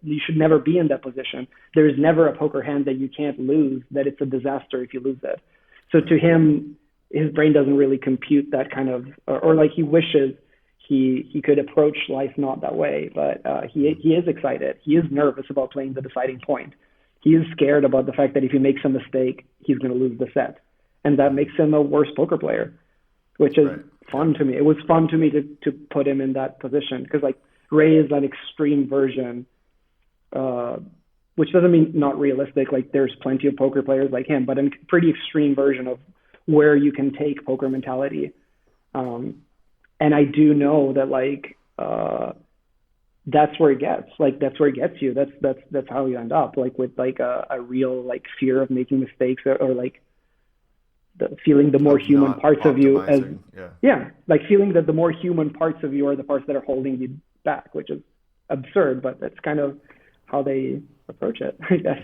you should never be in that position. There is never a poker hand that you can't lose, that it's a disaster if you lose it. So to him, his brain doesn't really compute that kind of, or like he wishes he could approach life not that way. But he is excited. He is nervous about playing the deciding point. He is scared about the fact that if he makes a mistake, he's going to lose the set, and that makes him a worse poker player, which is fun to me. It was fun to me to put him in that position, because like Ray is an extreme version, which doesn't mean not realistic. Like there's plenty of poker players like him, but a pretty extreme version of where you can take poker mentality. And I do know that like that's where it gets. Like that's where it gets you. That's how you end up. Like with like a real like fear of making mistakes, or like feeling the more human parts of you as like feeling that the more human parts of you are the parts that are holding you back, which is absurd, but that's kind of how they approach it, I guess.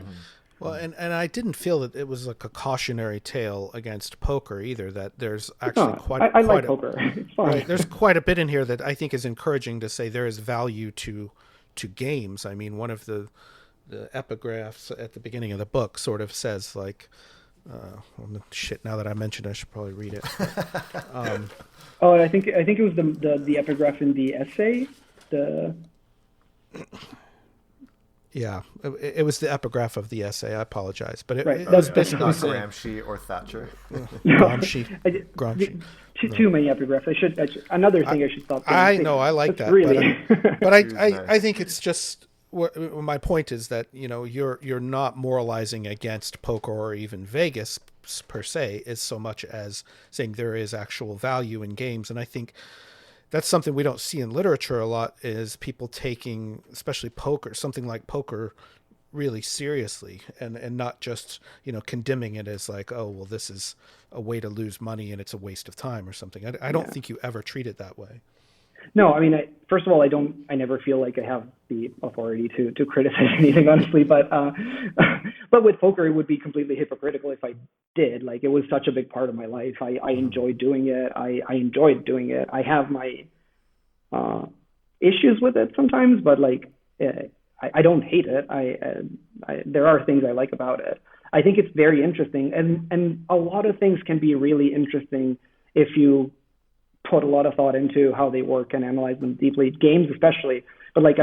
Well, and I didn't feel that it was like a cautionary tale against poker either, that there's actually I like poker. It's fun. Right, there's quite a bit in here that I think is encouraging to say there is value to games. I mean, one of the epigraphs at the beginning of the book sort of says like, now that I mentioned, I should probably read it. I think it was the epigraph in the essay. Yeah, it was the epigraph of the essay. I apologize, but it was basically not Gramsci or Thatcher. Gramsci. Too many epigraphs. I should another thing I should stop. I know, I like that, really. but I think it's just my point is that, you know, you're not moralizing against poker or even Vegas per se, as so much as saying there is actual value in games. And I think that's something we don't see in literature a lot, is people taking, especially poker, something like poker, really seriously, and not just, you know, condemning it as like, oh, well, this is a way to lose money and it's a waste of time or something. I don't think you ever treat it that way. No, I mean, first of all, I never feel like I have the authority to criticize anything, honestly, but with poker, it would be completely hypocritical if I did. Like, it was such a big part of my life. I enjoyed doing it. I enjoyed doing it. I have my issues with it sometimes, but like, I don't hate it. There are things I like about it. I think it's very interesting, and a lot of things can be really interesting if you put a lot of thought into how they work and analyze them deeply, games especially. But like,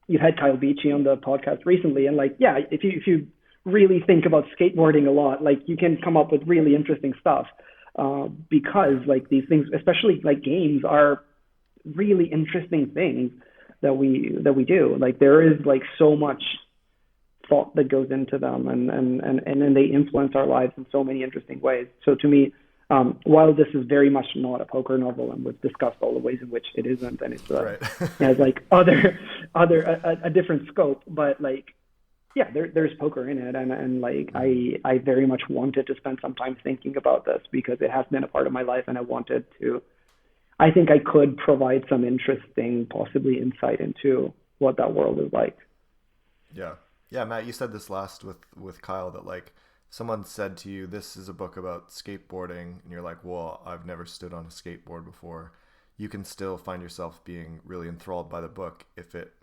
you had Kyle Beachy on the podcast recently, and like, yeah, if you really think about skateboarding a lot, like, you can come up with really interesting stuff, because like these things, especially like games, are really interesting things that we do. Like, there is like so much thought that goes into them, and then they influence our lives in so many interesting ways. So to me, while this is very much not a poker novel, and we've discussed all the ways in which it isn't, and it's right. has like a different scope, but like, yeah, there's poker in it, and like, I very much wanted to spend some time thinking about this because it has been a part of my life, and I think I could provide some interesting, possibly insight into what that world is like. Yeah, Matt, you said this last with Kyle, that like, someone said to you, this is a book about skateboarding, and you're like, well, I've never stood on a skateboard before. You can still find yourself being really enthralled by the book if it,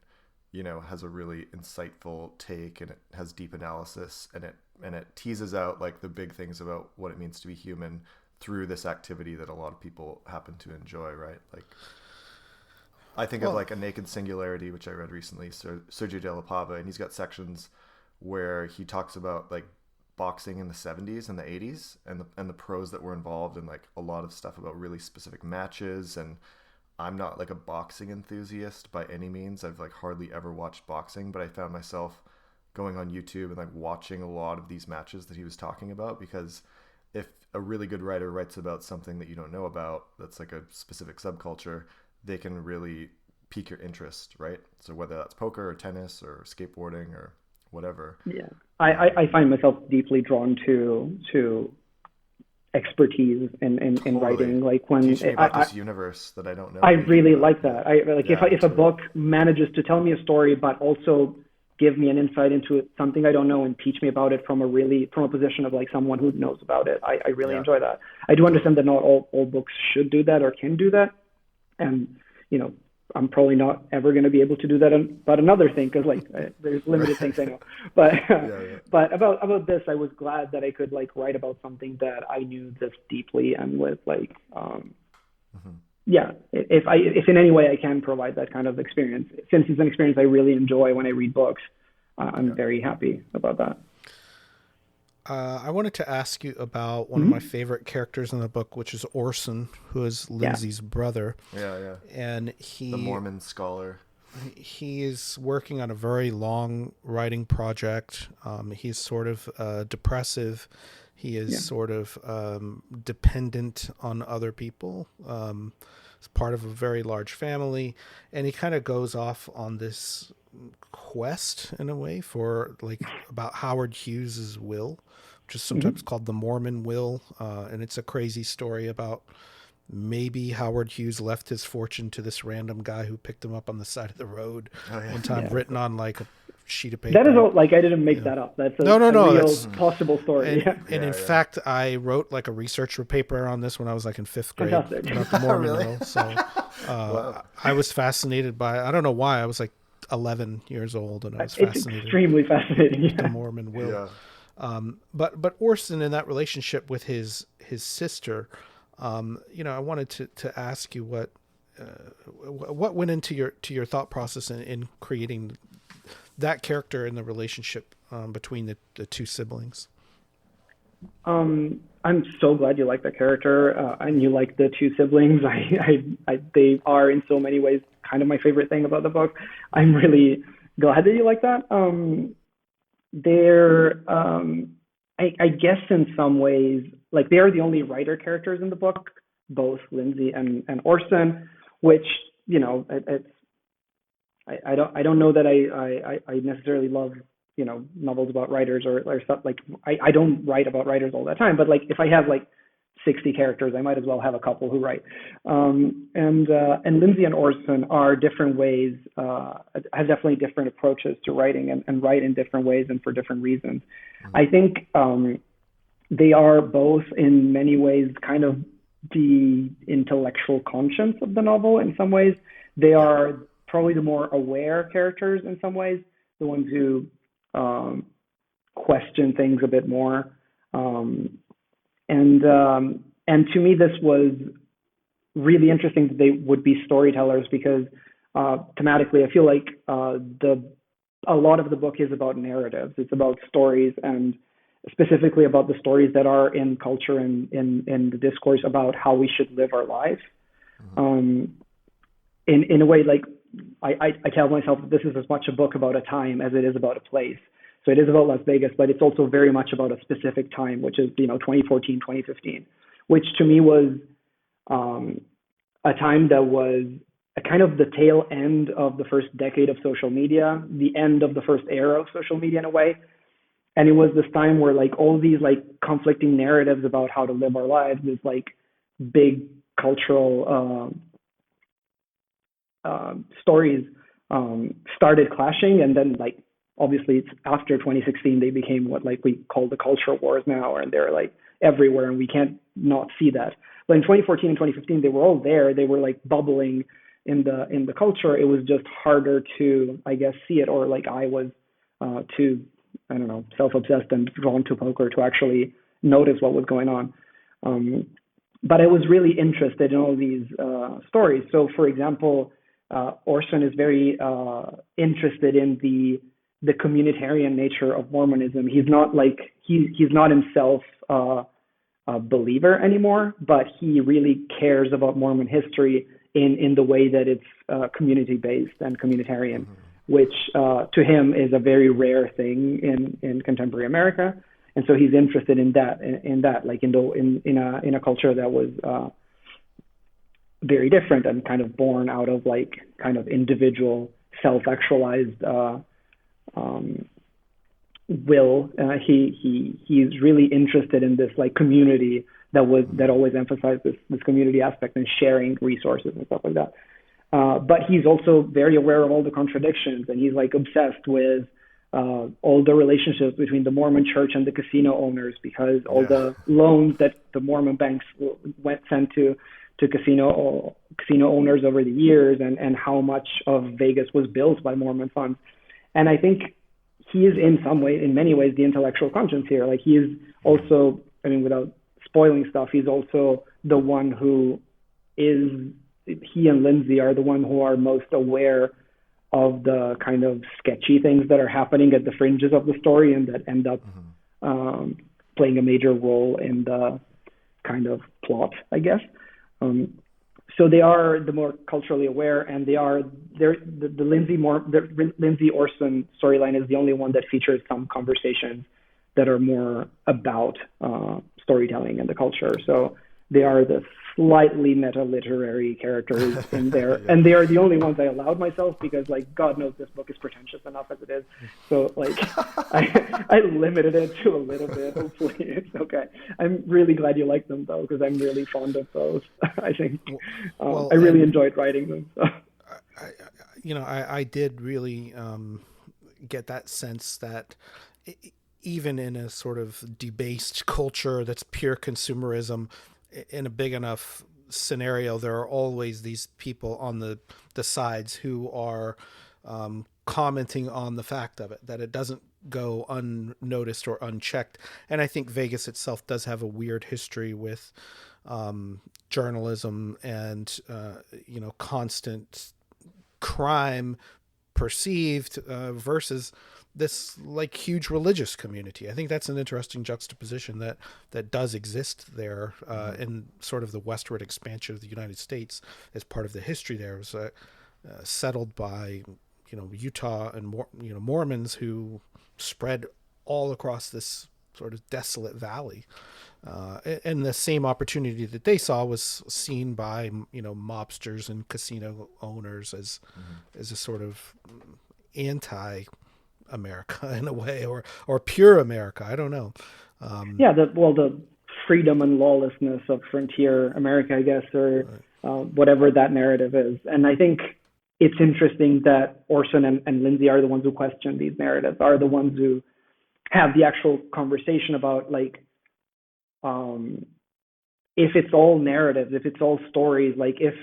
you know, has a really insightful take, and it has deep analysis, and it teases out like the big things about what it means to be human through this activity that a lot of people happen to enjoy, right? Like, I think of like A Naked Singularity, which I read recently, Sergio de la Pava, and he's got sections where he talks about like boxing in the 70s and the 80s, and the pros that were involved, and like a lot of stuff about really specific matches. And I'm not like a boxing enthusiast by any means. I've like hardly ever watched boxing, but I found myself going on YouTube and like watching a lot of these matches that he was talking about, because if a really good writer writes about something that you don't know about, that's like a specific subculture, they can really pique your interest, right? So whether that's poker or tennis or skateboarding or whatever. Yeah, I find myself deeply drawn to expertise in writing. Like, when teach me about this universe that I don't know. I really like that. If a book manages to tell me a story, but also give me an insight into something I don't know and teach me about it from a position of like someone who knows about it, I really enjoy that. I do understand that not all books should do that or can do that, and you know, I'm probably not ever going to be able to do that about another thing, because like, there's limited things I know. But but about this, I was glad that I could like write about something that I knew this deeply, and with like if in any way I can provide that kind of experience, since it's an experience I really enjoy when I read books, I'm very happy about that. I wanted to ask you about one of my favorite characters in the book, which is Orson, who is Lindsay's brother. Yeah. And the Mormon scholar. He is working on a very long writing project. He's sort of depressive. He is sort of dependent on other people. He's part of a very large family, and he kind of goes off on this quest in a way for like about Howard Hughes's will, which is sometimes called the Mormon will, and it's a crazy story about maybe Howard Hughes left his fortune to this random guy who picked him up on the side of the road one time, written on like a sheet of paper. That is all, like, I didn't make that up. That's a real possible story. And in fact, I wrote like a research paper on this when I was like in 5th grade about the Mormon will. So I was fascinated by, I don't know why, I was like 11 years old, and I was fascinated. It's extremely fascinating. With the Mormon will. But Orson, in that relationship with his sister, you know, I wanted to ask you what went into your thought process in creating that character and the relationship between the two siblings. I'm so glad you like that character, and you like the two siblings. They are in so many ways kind of my favorite thing about the book. I'm really glad that you like that. They're, I guess in some ways, like they are the only writer characters in the book, both Lindsay and Orson, which, you know, I don't know that I necessarily love, you know, novels about writers or stuff like I don't write about writers all the time, but like if I have like 60 characters, I might as well have a couple who write. And Lindsay and Orson are different ways, have definitely different approaches to writing and write in different ways and for different reasons. I think they are both in many ways kind of the intellectual conscience of the novel in some ways. They are probably the more aware characters in some ways, the ones who question things a bit more. And to me, this was really interesting that they would be storytellers because thematically, I feel like a lot of the book is about narratives. It's about stories, and specifically about the stories that are in culture and in the discourse about how we should live our lives. In a way, like I tell myself that this is as much a book about a time as it is about a place. So it is about Las Vegas, but it's also very much about a specific time, which is, 2014, 2015, which to me was a time that was a kind of the tail end of the first decade of social media, the end of the first era of social media in a way. And it was this time where like all these like conflicting narratives about how to live our lives, this like big cultural stories started clashing, and then like obviously it's after 2016 they became what like we call the culture wars now, and they're like everywhere and we can't not see that. But in 2014 and 2015 they were all there. They were like bubbling in the culture. It was just harder to, I guess, see it, or like I was too, I don't know, self-obsessed and drawn to poker to actually notice what was going on. But I was really interested in all these stories. So for example, Orson is very interested in the communitarian nature of Mormonism. He's not like he's not himself a believer anymore, but he really cares about Mormon history in the way that it's community based and communitarian, which to him is a very rare thing in contemporary America. And so he's interested in that like in a culture that was very different and kind of born out of like kind of individual self-actualized will. He's really interested in this like community that always emphasized this community aspect and sharing resources and stuff like that. But he's also very aware of all the contradictions, and he's like obsessed with all the relationships between the Mormon church and the casino owners, because all the loans that the Mormon banks sent to casino owners over the years, and how much of Vegas was built by Mormon funds. And I think he is in many ways, the intellectual conscience here. Like he is also, I mean, without spoiling stuff, he's also the one who he and Lindsay are the one who are most aware of the kind of sketchy things that are happening at the fringes of the story and that end up playing a major role in the kind of plot, I guess. So they are the more culturally aware, and the Lindsay Orson storyline is the only one that features some conversations that are more about storytelling and the culture. So they are the slightly meta-literary characters in there, and they are the only ones I allowed myself because, like, God knows this book is pretentious enough as it is. So, like, I limited it to a little bit. Hopefully, it's okay. I'm really glad you like them though, because I'm really fond of those. I think I really enjoyed writing them. So. I did really get that sense that even in a sort of debased culture that's pure consumerism, in a big enough scenario, there are always these people on the sides who are commenting on the fact of it, that it doesn't go unnoticed or unchecked. And I think Vegas itself does have a weird history with journalism and constant crime perceived versus this like huge religious community. I think that's an interesting juxtaposition that does exist there in sort of the westward expansion of the United States as part of the history there. It was settled by Utah and Mormons who spread all across this sort of desolate valley. And the same opportunity that they saw was seen by, mobsters and casino owners as a sort of anti-America in a way, or pure America. I don't know. The freedom and lawlessness of frontier America, I guess, or whatever that narrative is. And I think it's interesting that Orson and Lindsay are the ones who question these narratives, are the ones who have the actual conversation about if it's all narratives, if it's all stories, like if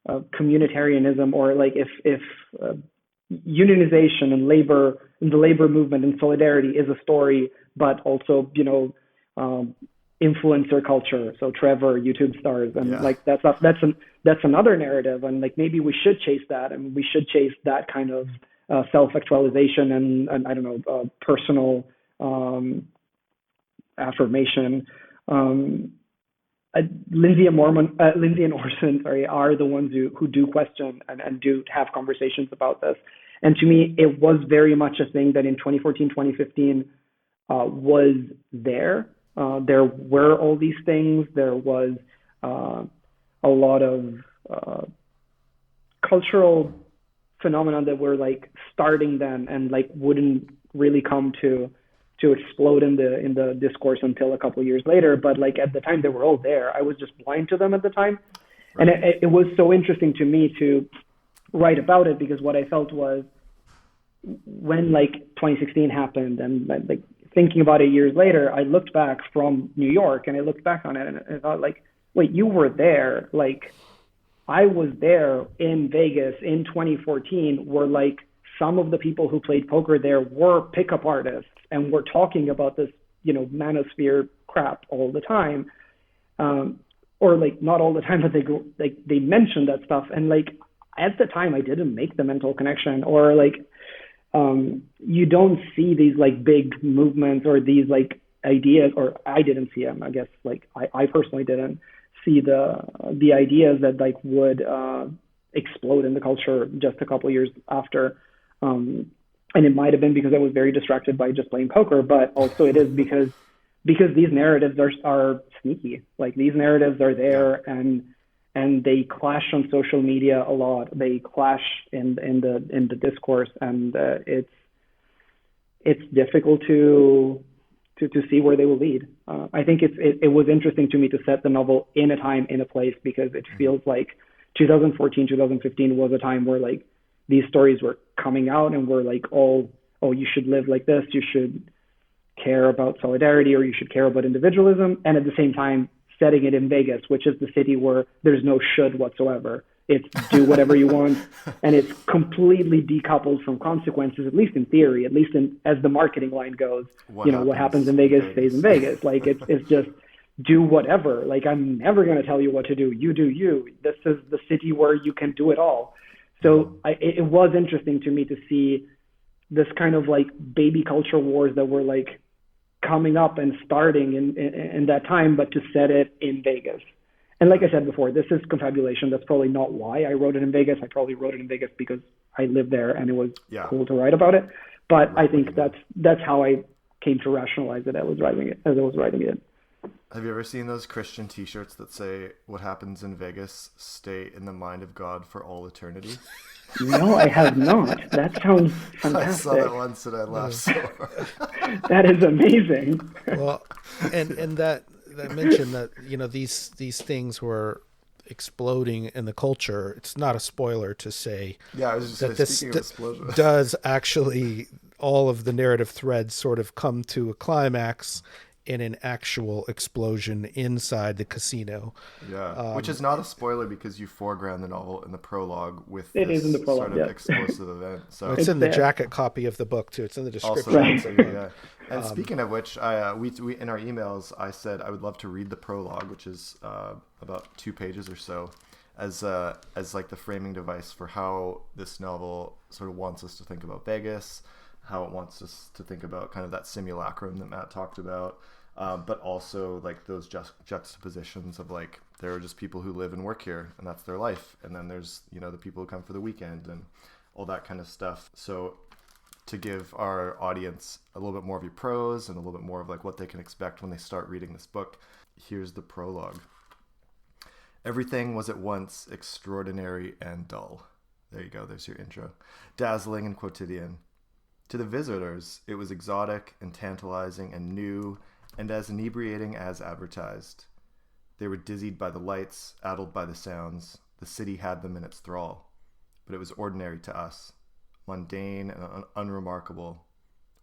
communitarianism, or like if unionization and the labor movement and solidarity is a story, but also influencer culture. So Trevor, YouTube stars, and that's another narrative, and like maybe we should chase that, and we should chase that kind of self-actualization and I don't know, personal affirmation. Lindsay and Orson, are the ones who do question and do have conversations about this. And to me, it was very much a thing that in 2014, 2015 was there. There were all these things. There was a lot of cultural phenomenon that were like starting then and like wouldn't really come to explode in the discourse until a couple of years later. But like at the time they were all there. I was just blind to them at the time. Right. And it was so interesting to me to write about it, because what I felt was when like 2016 happened and like thinking about it years later, I looked back from New York and I looked back on it and I thought like, wait, you were there. Like I was there in Vegas in 2014, where like some of the people who played poker there were pickup artists and were talking about this, manosphere crap all the time. Or like not all the time, but they mentioned that stuff. And like at the time I didn't make the mental connection, or like you don't see these like big movements or these like ideas, or I didn't see them. I guess like I personally didn't see the ideas that like would explode in the culture just a couple of years after. And it might have been because I was very distracted by just playing poker, but also it is because these narratives are sneaky. Like these narratives are there and they clash on social media a lot. They clash in the discourse, and it's difficult to see where they will lead. I think it was interesting to me to set the novel in a time, in a place, because it feels like 2014, 2015 was a time where like these stories were coming out and were like, oh, you should live like this, you should care about solidarity, or you should care about individualism. And at the same time, setting it in Vegas, which is the city where there's no should whatsoever. It's do whatever you want. And it's completely decoupled from consequences, at least in theory, at least as the marketing line goes. What happens in Vegas stays in Vegas. Like it's just do whatever. Like I'm never going to tell you what to do. You do you. This is the city where you can do it all. So it was interesting to me to see this kind of like baby culture wars that were like coming up and starting in that time, but to set it in Vegas. And like I said before, this is confabulation. That's probably not why I wrote it in Vegas. I probably wrote it in Vegas because I lived there and it was cool to write about it. But I think that's how I came to rationalize it as I was writing it. Have you ever seen those Christian t-shirts that say, what happens in Vegas, stay in the mind of God for all eternity? No, I have not. That sounds fantastic. I saw that once and I laughed so hard. That is amazing. Well, and that mention that, these things were exploding in the culture. It's not a spoiler to say I was just that speaking of explosion. Does actually all of the narrative threads sort of come to a climax in an actual explosion inside the casino. Yeah, which is not a spoiler because you foreground the novel in the prologue with it this is in the prologue, sort of explosive event. So it's in the jacket copy of the book too. It's in the description. Also, And speaking of which, we in our emails, I said I would love to read the prologue, which is about 2 pages or so, as like the framing device for how this novel sort of wants us to think about Vegas, how it wants us to think about kind of that simulacrum that Matt talked about. But also like those juxtapositions of like there are just people who live and work here and that's their life, and then there's the people who come for the weekend, and all that kind of stuff. So to give our audience a little bit more of your prose and a little bit more of like what they can expect when they start reading this book, here's the prologue. Everything was at once extraordinary and dull. There you go, there's your intro. Dazzling and quotidian. To the visitors, it was exotic and tantalizing and new and as inebriating as advertised. They were dizzied by the lights, addled by the sounds. The city had them in its thrall. But it was ordinary to us, mundane and unremarkable.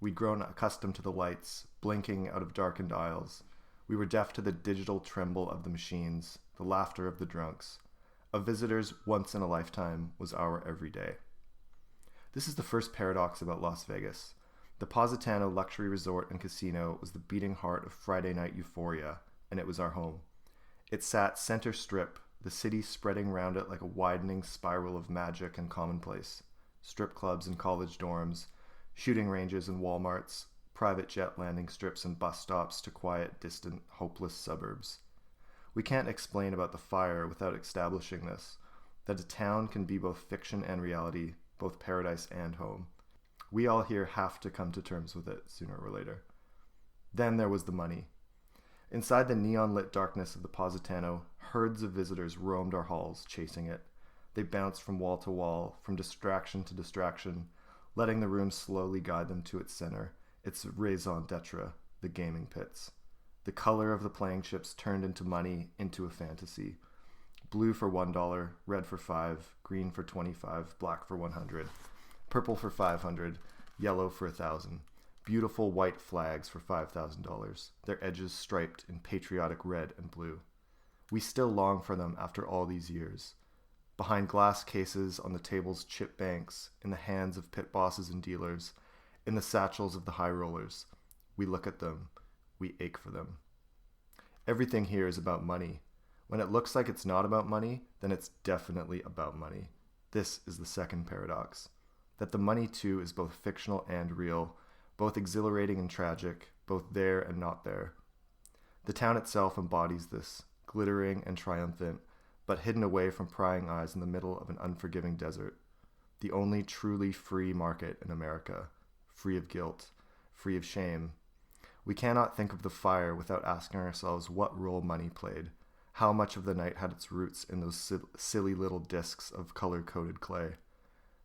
We'd grown accustomed to the lights, blinking out of darkened aisles. We were deaf to the digital tremble of the machines, the laughter of the drunks. A visitor's once in a lifetime was our everyday. This is the first paradox about Las Vegas. The Positano luxury resort and casino was the beating heart of Friday night euphoria, and it was our home. It sat center strip, the city spreading round it like a widening spiral of magic and commonplace. Strip clubs and college dorms, shooting ranges and Walmarts, private jet landing strips and bus stops to quiet, distant, hopeless suburbs. We can't explain about the fire without establishing this, that a town can be both fiction and reality, both paradise and home. We all here have to come to terms with it sooner or later. Then there was the money. Inside the neon-lit darkness of the Positano, herds of visitors roamed our halls, chasing it. They bounced from wall to wall, from distraction to distraction, letting the room slowly guide them to its center, its raison d'etre, the gaming pits. The color of the playing chips turned into money, into a fantasy. Blue for $1, red for $5, green for $25, black for $100, purple for $500, yellow for $1,000. Beautiful white flags for $5,000, their edges striped in patriotic red and blue. We still long for them after all these years. Behind glass cases on the table's chip banks, in the hands of pit bosses and dealers, in the satchels of the high rollers, we look at them, we ache for them. Everything here is about money. When it looks like it's not about money, then it's definitely about money. This is the second paradox. That the money too is both fictional and real, both exhilarating and tragic, both there and not there. The town itself embodies this, glittering and triumphant, but hidden away from prying eyes in the middle of an unforgiving desert. The only truly free market in America, free of guilt, free of shame. We cannot think of the fire without asking ourselves what role money played, how much of the night had its roots in those silly little discs of color-coded clay.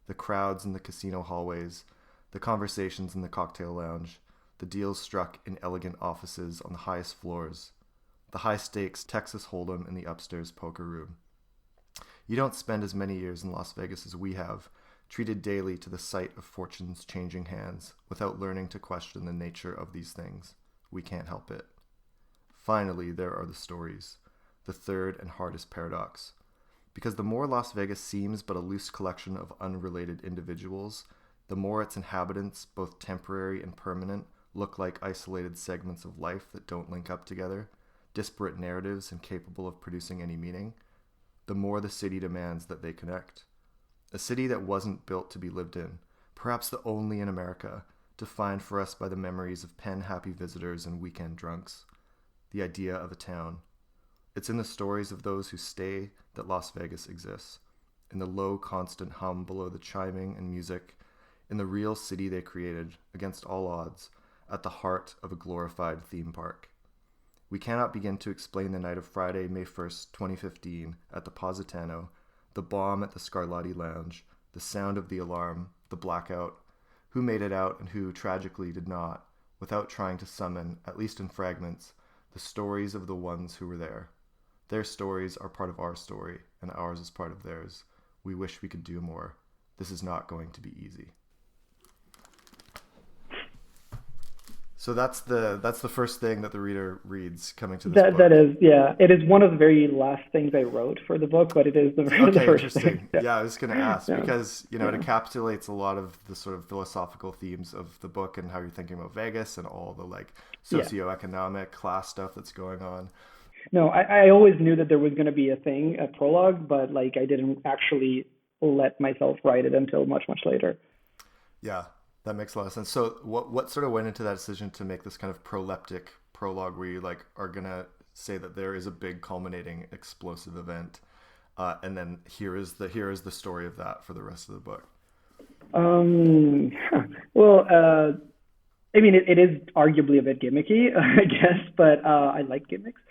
The crowds in the casino hallways, the conversations in the cocktail lounge, the deals struck in elegant offices on the highest floors, the high-stakes Texas Hold'em in the upstairs poker room. You don't spend as many years in Las Vegas as we have, treated daily to the sight of fortunes changing hands, without learning to question the nature of these things. We can't help it. Finally, there are the stories, the third and hardest paradox. Because the more Las Vegas seems but a loose collection of unrelated individuals, the more its inhabitants, both temporary and permanent, look like isolated segments of life that don't link up together, disparate narratives incapable of producing any meaning, the more the city demands that they connect. A city that wasn't built to be lived in, perhaps the only in America, defined for us by the memories of pen-happy visitors and weekend drunks. The idea of a town. It's in the stories of those who stay that Las Vegas exists, in the low, constant hum below the chiming and music, in the real city they created, against all odds, at the heart of a glorified theme park. We cannot begin to explain the night of Friday, May 1st, 2015, at the Positano, the bomb at the Scarlatti Lounge, the sound of the alarm, the blackout, who made it out and who, tragically, did not, without trying to summon, at least in fragments, the stories of the ones who were there. Their stories are part of our story, and ours is part of theirs. We wish we could do more. This is not going to be easy. So that's the first thing that the reader reads coming to this book. That is, yeah. It is one of the very last things I wrote for the book, but it is the first thing. Yeah, I was going to ask because, it encapsulates a lot of the sort of philosophical themes of the book and how you're thinking about Vegas and all the socioeconomic class stuff that's going on. No, I always knew that there was going to be a prologue, but I didn't actually let myself write it until much, much later. Yeah. That makes a lot of sense. So what sort of went into that decision to make this kind of proleptic prologue where you are going to say that there is a big culminating explosive event and then here is the story of that for the rest of the book? Well, I mean, it is arguably a bit gimmicky, I guess, but I like gimmicks.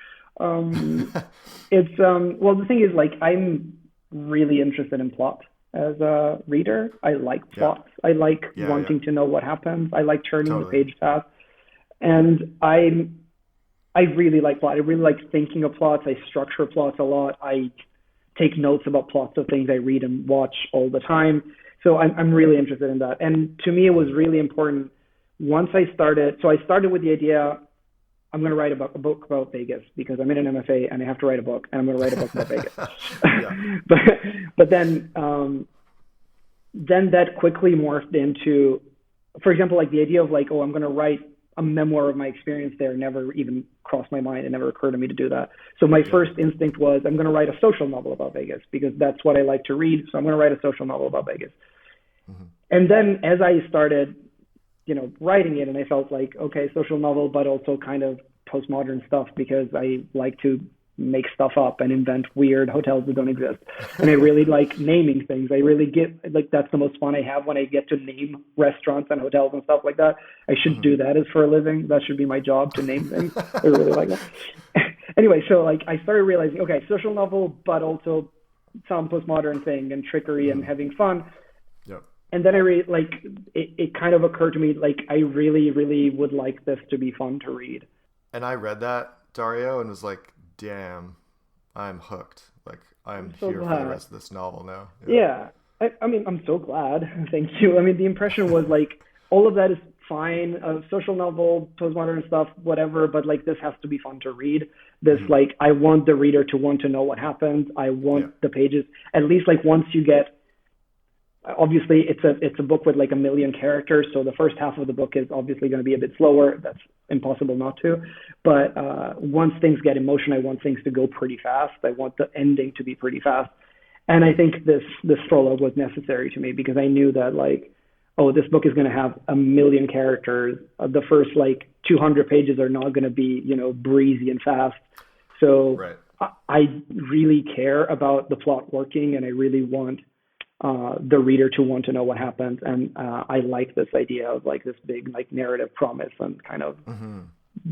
It's well, the thing is, like, I'm really interested in plot as a reader. I like plots. I like wanting to know what happens. I like turning the page fast, and I really like plot. I really like thinking of plots. I structure plots a lot. I take notes about plots of things I read and watch all the time. So I'm really interested in that. And to me, it was really important once I started. So I started with the idea, I'm going to write a book about Vegas because I'm in an MFA and I have to write a book, and I'm going to write a book about Vegas. but then that quickly morphed into, for example, like the idea of like, oh, I'm going to write a memoir of my experience there never even crossed my mind. It never occurred to me to do that. So my first instinct was, I'm going to write a social novel about Vegas because that's what I like to read. So I'm going to write a social novel about Vegas. And then as I started, writing it, and I felt like, okay, social novel, but also kind of postmodern stuff because I like to make stuff up and invent weird hotels that don't exist. And I really like naming things. I really get, like, that's the most fun I have when I get to name restaurants and hotels and stuff like that. I should do that as for a living. That should be my job, to name things. I really like that. Anyway, so like I started realizing, okay, social novel, but also some postmodern thing and trickery and having fun. And then it kind of occurred to me, like, I really, really would like this to be fun to read. And I read that, Dario, and was like, damn, I'm hooked. Like, I'm so here glad. For the rest of this novel now. Yeah. I mean, I'm so glad. Thank you. I mean, the impression was like, all of that is fine. Social novel, postmodern stuff, whatever, but like, this has to be fun to read. This, like, I want the reader to want to know what happens. I want the pages, at least like once you get, obviously it's a book with like 1 million characters, so the first half of the book is obviously going to be a bit slower. That's impossible not to. But once things get emotion, I want things to go pretty fast. I want the ending to be pretty fast. And I think this prologue was necessary to me because I knew that, like, oh, this book is going to have 1 million characters. The first like 200 pages are not going to be, breezy and fast. So I really care about the plot working, and I really want the reader to want to know what happens. And I like this idea of like this big like narrative promise and kind of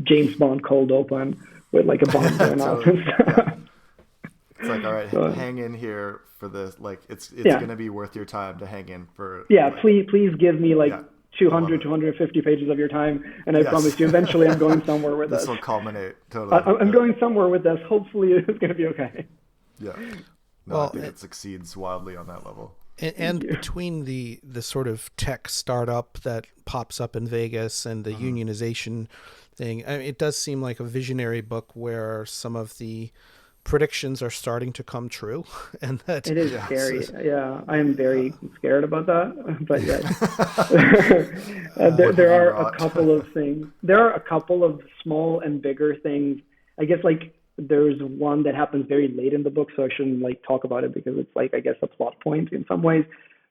James Bond cold open with like a bomb going off and stuff. It's like, all right, hang in here for this. Like, it's going to be worth your time to hang in for. Yeah, like, please give me like 200, 250 pages of your time, and I promise you eventually I'm going somewhere with this. This will culminate, totally. I'm going somewhere with this. Hopefully it's going to be okay. Yeah. No, I think it succeeds wildly on that level. And between the sort of tech startup that pops up in Vegas and the unionization thing, I mean, it does seem like a visionary book where some of the predictions are starting to come true, and that it is scary. Yeah, I am very scared about that. But there are a couple of things. There are a couple of small and bigger things. I guess like there's one that happens very late in the book, so I shouldn't like talk about it because it's like, I guess, a plot point in some ways.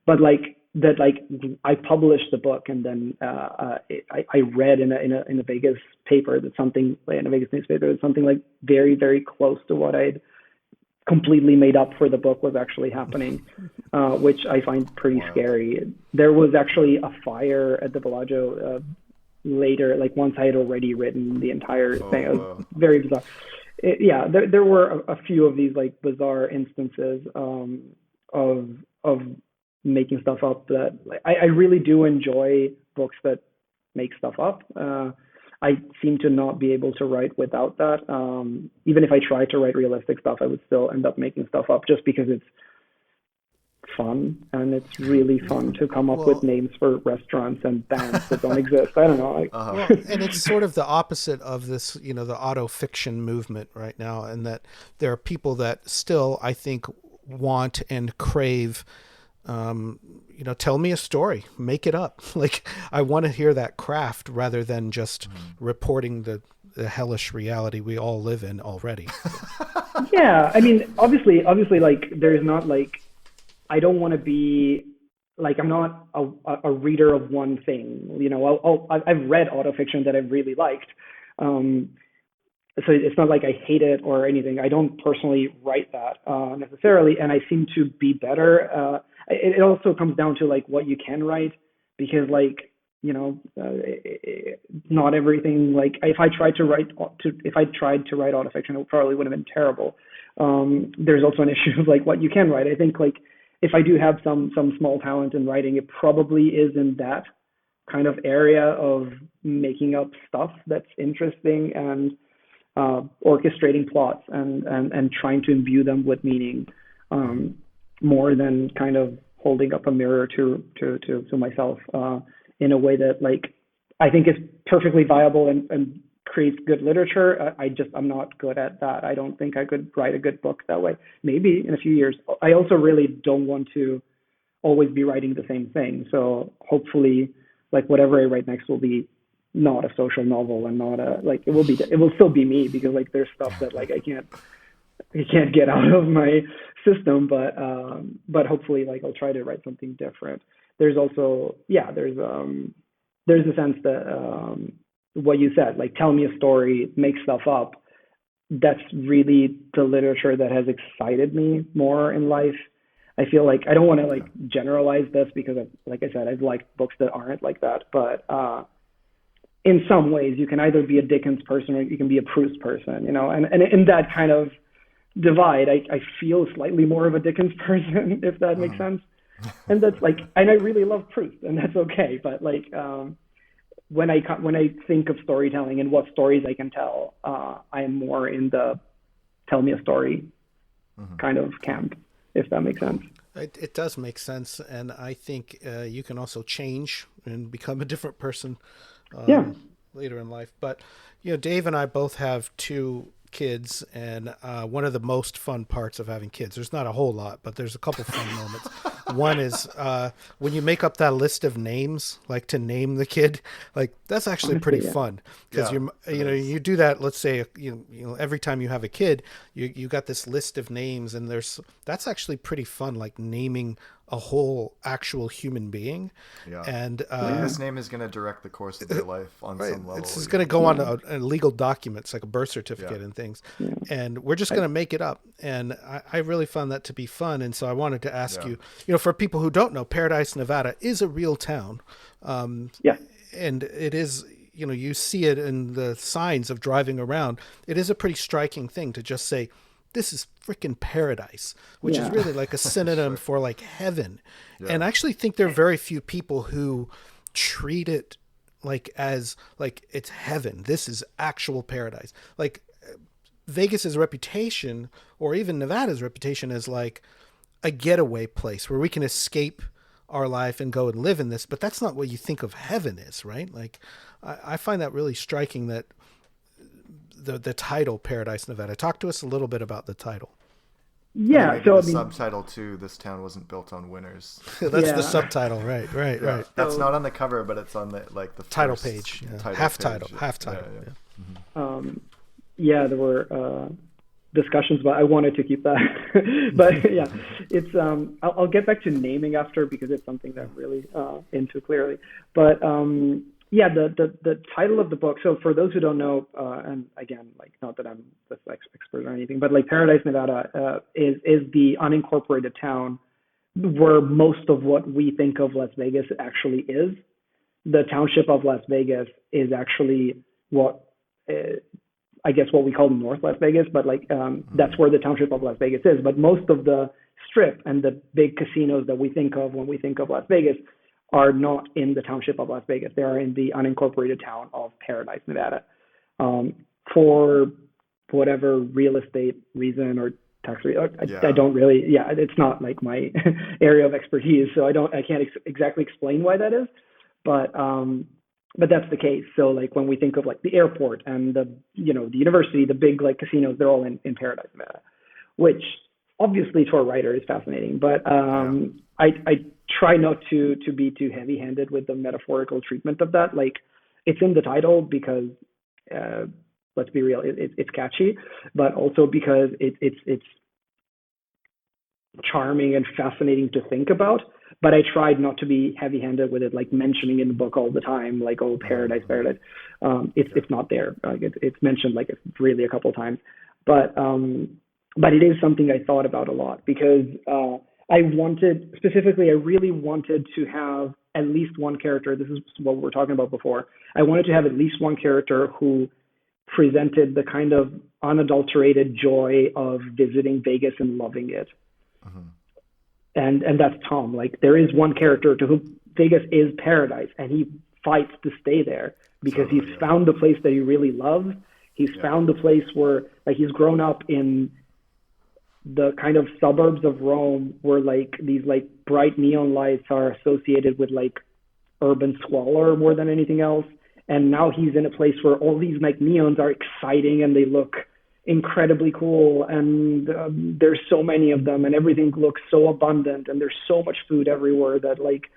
But like that, like I published the book, and then I read in a Vegas paper that something in a Vegas newspaper that something like very, very close to what I'd completely made up for the book was actually happening, which I find pretty scary. There was actually a fire at the Bellagio later, like once I had already written the entire thing. It was very bizarre. There were a few of these like bizarre instances of making stuff up that I really do enjoy books that make stuff up. I seem to not be able to write without that. Even if I try to write realistic stuff, I would still end up making stuff up just because it's fun, and it's really fun to come up with names for restaurants and bands that don't exist. I don't know. And it's sort of the opposite of this, the auto fiction movement right now, and that there are people that still, I think, want and crave, tell me a story, make it up. Like, I want to hear that craft rather than just reporting the hellish reality we all live in already. Yeah, I mean, obviously, like, there's not like, I don't want to be like, I'm not a reader of one thing. I've read autofiction that I've really liked. So it's not like I hate it or anything. I don't personally write that necessarily, and I seem to be better. it also comes down to like what you can write, because like, not everything, like if I tried to write autofiction, it probably would have been terrible. There's also an issue of like what you can write. I think like if I do have some small talent in writing, it probably is in that kind of area of making up stuff that's interesting and orchestrating plots and trying to imbue them with meaning, more than kind of holding up a mirror to myself in a way that like I think is perfectly viable and creates good literature. I'm not good at that. I don't think I could write a good book that way. Maybe in a few years. I also really don't want to always be writing the same thing. So hopefully, like whatever I write next will be not a social novel and not a like it will still be me, because like there's stuff that like I can't get out of my system, but hopefully like I'll try to write something different. There's also there's a sense that what you said, like tell me a story, make stuff up. That's really the literature that has excited me more in life. I feel like I don't want to like generalize this because like I said, I've liked books that aren't like that, but in some ways you can either be a Dickens person or you can be a Proust person, and in that kind of divide, I feel slightly more of a Dickens person, if that makes sense. And that's like, and I really love Proust, and that's okay. But like, when I think of storytelling and what stories I can tell, I am more in the tell me a story kind of camp, if that makes sense. It does make sense, and I think you can also change and become a different person later in life. But Dave and I both have 2 kids, and one of the most fun parts of having kids, there's not a whole lot, but there's a couple fun moments. One is when you make up that list of names, like to name the kid, like that's actually pretty fun, because you do that. Let's say every time you have a kid, you got this list of names, and that's actually pretty fun, like naming a whole actual human being. And this name is going to direct the course of their life on some level. It's going to go on a legal documents like a birth certificate and things, and we're just going to make it up. And I really found that to be fun, and so I wanted to ask you, for people who don't know, Paradise, Nevada is a real town, and it is, you see it in the signs of driving around. It is a pretty striking thing to just say, this is freaking paradise, which is really like a synonym for like heaven. And I actually think there are very few people who treat it like as like it's heaven. This is actual paradise. Like Vegas's reputation, or even Nevada's reputation, as like a getaway place where we can escape our life and go and live in this. But that's not what you think of heaven is, right? Like I find that really striking, that the title Paradise, Nevada. Talk to us a little bit about the title. Yeah, so the subtitle too, this town wasn't built on winners. That's the subtitle, right. That's not on the cover, but it's on the title page. Half title. There were discussions, but I wanted to keep that. But it's I'll get back to naming after, because it's something that I'm really into clearly. But the title of the book. So for those who don't know, and again, like not that I'm this expert or anything, but like Paradise, Nevada is the unincorporated town where most of what we think of Las Vegas actually is. The township of Las Vegas is actually what I guess what we call North Las Vegas, but like that's where the township of Las Vegas is. But most of the Strip and the big casinos that we think of when we think of Las Vegas are not in the township of Las Vegas. They are in the unincorporated town of Paradise, Nevada. For whatever real estate reason or tax reason, I don't really, it's not like my area of expertise, so I can't exactly explain why that is, but that's the case. So like when we think of like the airport and the university, the big like casinos, they're all in Paradise, Nevada, which obviously to a writer is fascinating, but I try not to be too heavy-handed with the metaphorical treatment of that. Like it's in the title because let's be real, it's catchy, but also because it's charming and fascinating to think about. But I tried not to be heavy-handed with it, like mentioning in the book all the time, like, oh, paradise. It's not there. Like it's mentioned like really a couple of times, but it is something I thought about a lot, because I really wanted to have at least one character. This is what we were talking about before. I wanted to have at least one character who presented the kind of unadulterated joy of visiting Vegas and loving it. Mm-hmm. And that's Tom. Like, there is one character to whom Vegas is paradise, and he fights to stay there because he's found the place that he really loves. He's found the place where, like, he's grown up in the kind of suburbs of Rome where, like, these, like, bright neon lights are associated with, like, urban squalor more than anything else. And now he's in a place where all these, like, neons are exciting and they look incredibly cool, and there's so many of them, and everything looks so abundant, and there's so much food everywhere that, like,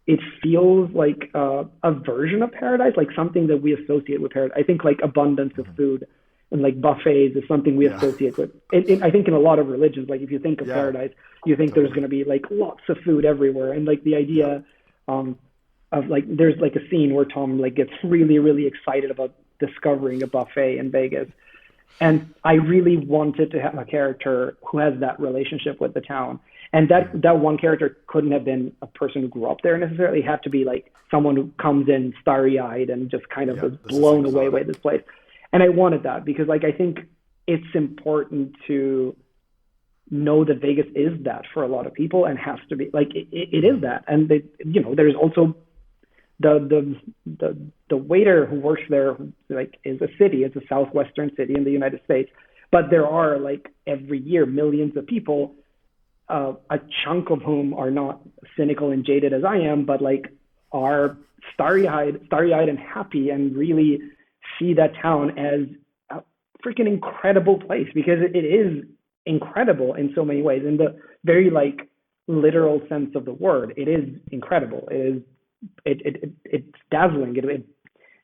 it feels like a version of paradise, like something that we associate with paradise. I think, like, abundance of food and, like, buffets is something we associate with. I think in a lot of religions, like, if you think of paradise, you think there's going to be, like, lots of food everywhere, and, like, the idea of, like, there's, like, a scene where Tom, like, gets really, really excited about discovering a buffet in Vegas. And I really wanted to have a character who has that relationship with the town. And that one character couldn't have been a person who grew up there necessarily. It had to be, like, someone who comes in starry-eyed and just kind of is blown away by this place. And I wanted that because, like, I think it's important to know that Vegas is that for a lot of people and has to be. Like, it is that. And, there's also the waiter who works there, like, is a city. It's a southwestern city in the United States. But there are, like, every year millions of people, a chunk of whom are not cynical and jaded as I am, but, like, are starry-eyed and happy and really see that town as a freaking incredible place, because it is incredible in so many ways. In the very, like, literal sense of the word, it is incredible. It's dazzling.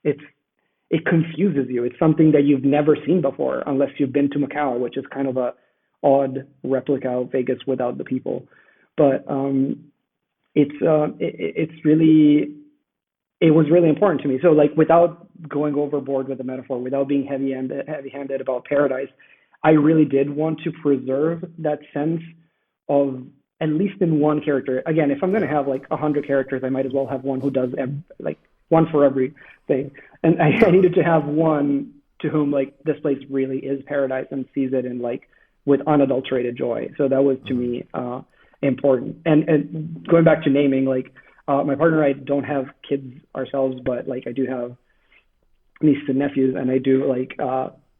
It confuses you. It's something that you've never seen before unless you've been to Macau, which is kind of a odd replica of Vegas without the people. But it was really important to me. So, like, without going overboard with the metaphor, without being heavy-handed about paradise, I really did want to preserve that sense of, at least in one character. Again, if I'm going to have, like, 100 characters, I might as well have one who does like one for everything. And I needed to have one to whom, like, this place really is paradise and sees it in, like, with unadulterated joy. So that was, to me, important. And going back to naming, like, my partner and I don't have kids ourselves, but, like, I do have nieces and nephews, and I do, like,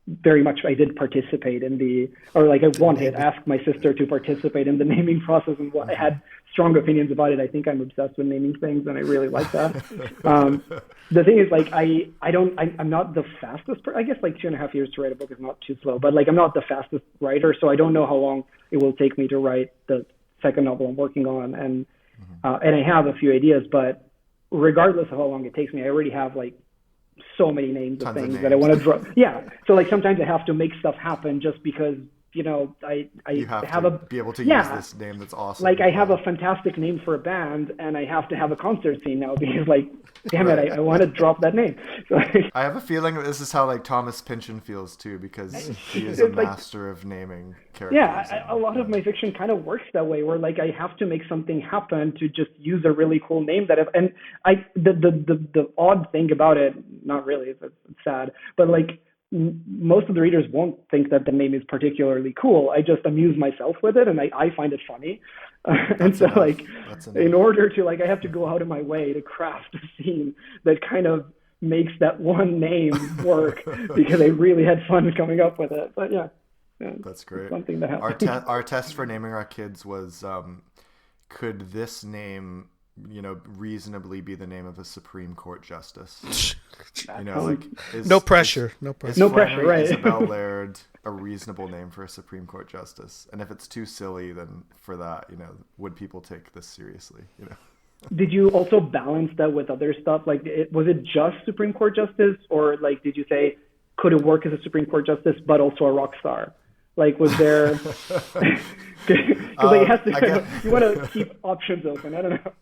very much, I did participate in asked my sister to participate in the naming process, and I had strong opinions about it. I think I'm obsessed with naming things, and I really like that. The thing is, like, I'm not the fastest, I guess, like, 2.5 years to write a book is not too slow, but, like, I'm not the fastest writer, so I don't know how long it will take me to write the second novel I'm working on, and I have a few ideas, but regardless of how long it takes me, I already have, like, so many names of things that I want to draw. Yeah. So, like, sometimes I have to make stuff happen just because, I have to be able to use this name that's awesome. Like, I have a fantastic name for a band, and I have to have a concert scene now because, like, damn it, I want to drop that name. So, I have a feeling that this is how, like, Thomas Pynchon feels too, because he is a master of naming characters. Yeah, a lot of my fiction kind of works that way, where, like, I have to make something happen to just use a really cool name the odd thing about it, not really, it's sad, but, like, most of the readers won't think that the name is particularly cool. I just amuse myself with it, and I find it funny. And so, like, in order to, like, I have to go out of my way to craft a scene that kind of makes that one name work because I really had fun coming up with it. But yeah that's great. Something that happened. Our test for naming our kids was, could this name, reasonably be the name of a Supreme Court justice? Like, no pressure, right? Isabel Laird, a reasonable name for a Supreme Court justice, and if it's too silly, then for that, would people take this seriously? Did you also balance that with other stuff? Like, was it just Supreme Court justice, or, like, did you say, could it work as a Supreme Court justice but also a rock star? Like, was there? Because like, it has to. You want to keep options open. I don't know.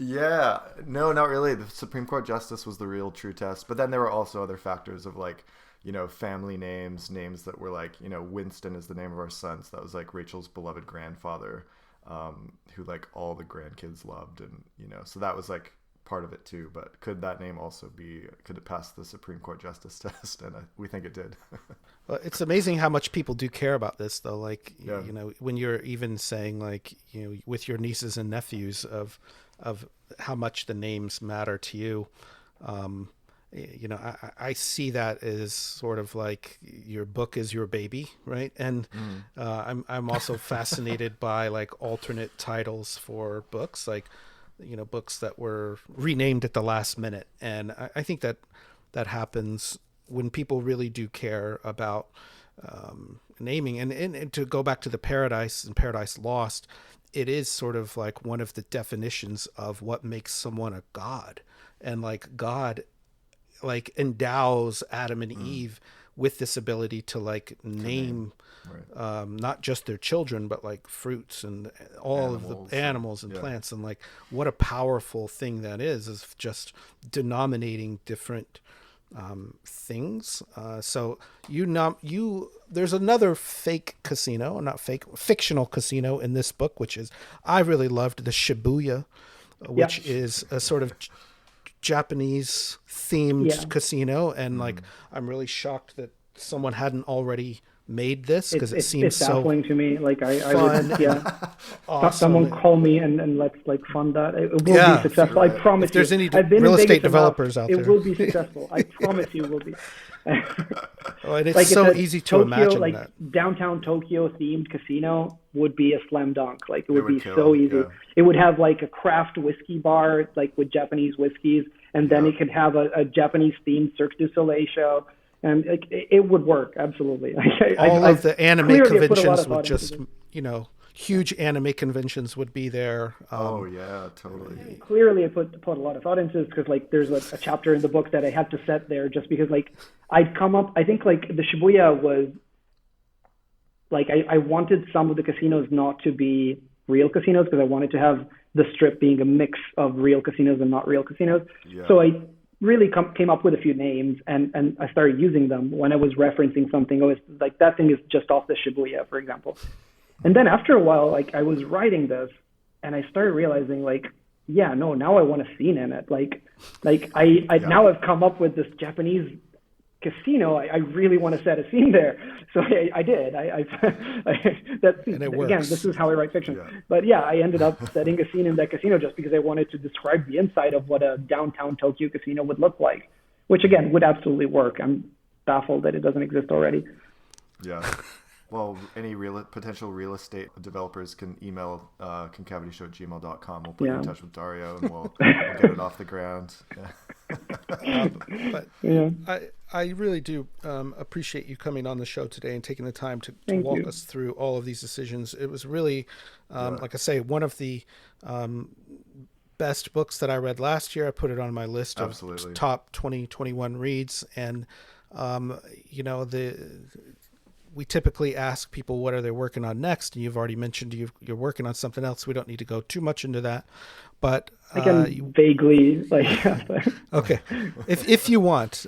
Yeah, no, not really. The Supreme Court justice was the real true test. But then there were also other factors of, like, family names that were, like, Winston is the name of our son. So that was, like, Rachel's beloved grandfather. who like all the grandkids loved, and so that was like part of it too. But could that name also could it pass the Supreme Court justice test? And we think it did. Well, it's amazing how much people do care about this, though. Like, yeah. When you're even saying, like, with your nieces and nephews of how much the names matter to you, I see that as sort of like your book is your baby, right? And I'm also fascinated by like alternate titles for books, like books that were renamed at the last minute, and I think that happens when people really do care about naming. And to go back to the Paradise and Paradise Lost, it is sort of like one of the definitions of what makes someone a god. And like God like endows Adam and Eve with this ability to like name right. Not just their children, but like fruits and all of the animals and plants. And like what a powerful thing that is just denominating different things. So there's another fictional casino in this book, which is, I really loved, the Shibuya, which is a sort of Japanese themed casino. And like, I'm really shocked that someone hadn't already made this, because it seems so baffling to me. Like I would, awesome. Someone call me and let's like fund that. It will be successful. Right. I promise. If there's you. any I've been real in estate Vegas developers enough, out there, it will be successful. I promise you it will be. And it's like so easy to imagine like that downtown Tokyo themed casino would be a slam dunk. Like it would be kill, so easy. Yeah. It would have like a craft whiskey bar, like with Japanese whiskeys, and then it could have a Japanese themed Cirque du Soleil show. And like, it would work, absolutely. All of the anime conventions would just, huge anime conventions would be there. Oh yeah, totally. Clearly, I put a lot of thought into this, because like there's a chapter in the book that I had to set there just because like I'd come up. I think like the Shibuya was like I wanted some of the casinos not to be real casinos, because I wanted to have the Strip being a mix of real casinos and not real casinos. Yeah. So I really came up with a few names, and I started using them when I was referencing something. I was like, that thing is just off the Shibuya, for example. And then after a while, like I was writing this, and I started realizing like, now I want a scene in it. Now I've come up with this Japanese casino. I really want to set a scene there. So I did. And it works. Again, this is how I write fiction. Yeah. But I ended up setting a scene in that casino just because I wanted to describe the inside of what a downtown Tokyo casino would look like, which again would absolutely work. I'm baffled that it doesn't exist already. Yeah. Well, any potential real estate developers can email concavityshow@gmail.com. We'll put you in touch with Dario, and we'll get it off the ground. I really do appreciate you coming on the show today and taking the time to walk us through all of these decisions. It was really, like I say, one of the best books that I read last year. I put it on my list of top 2021 reads, and we typically ask people what are they working on next, and you've already mentioned you're working on something else. We don't need to go too much into that, but I can vaguely okay, if you want.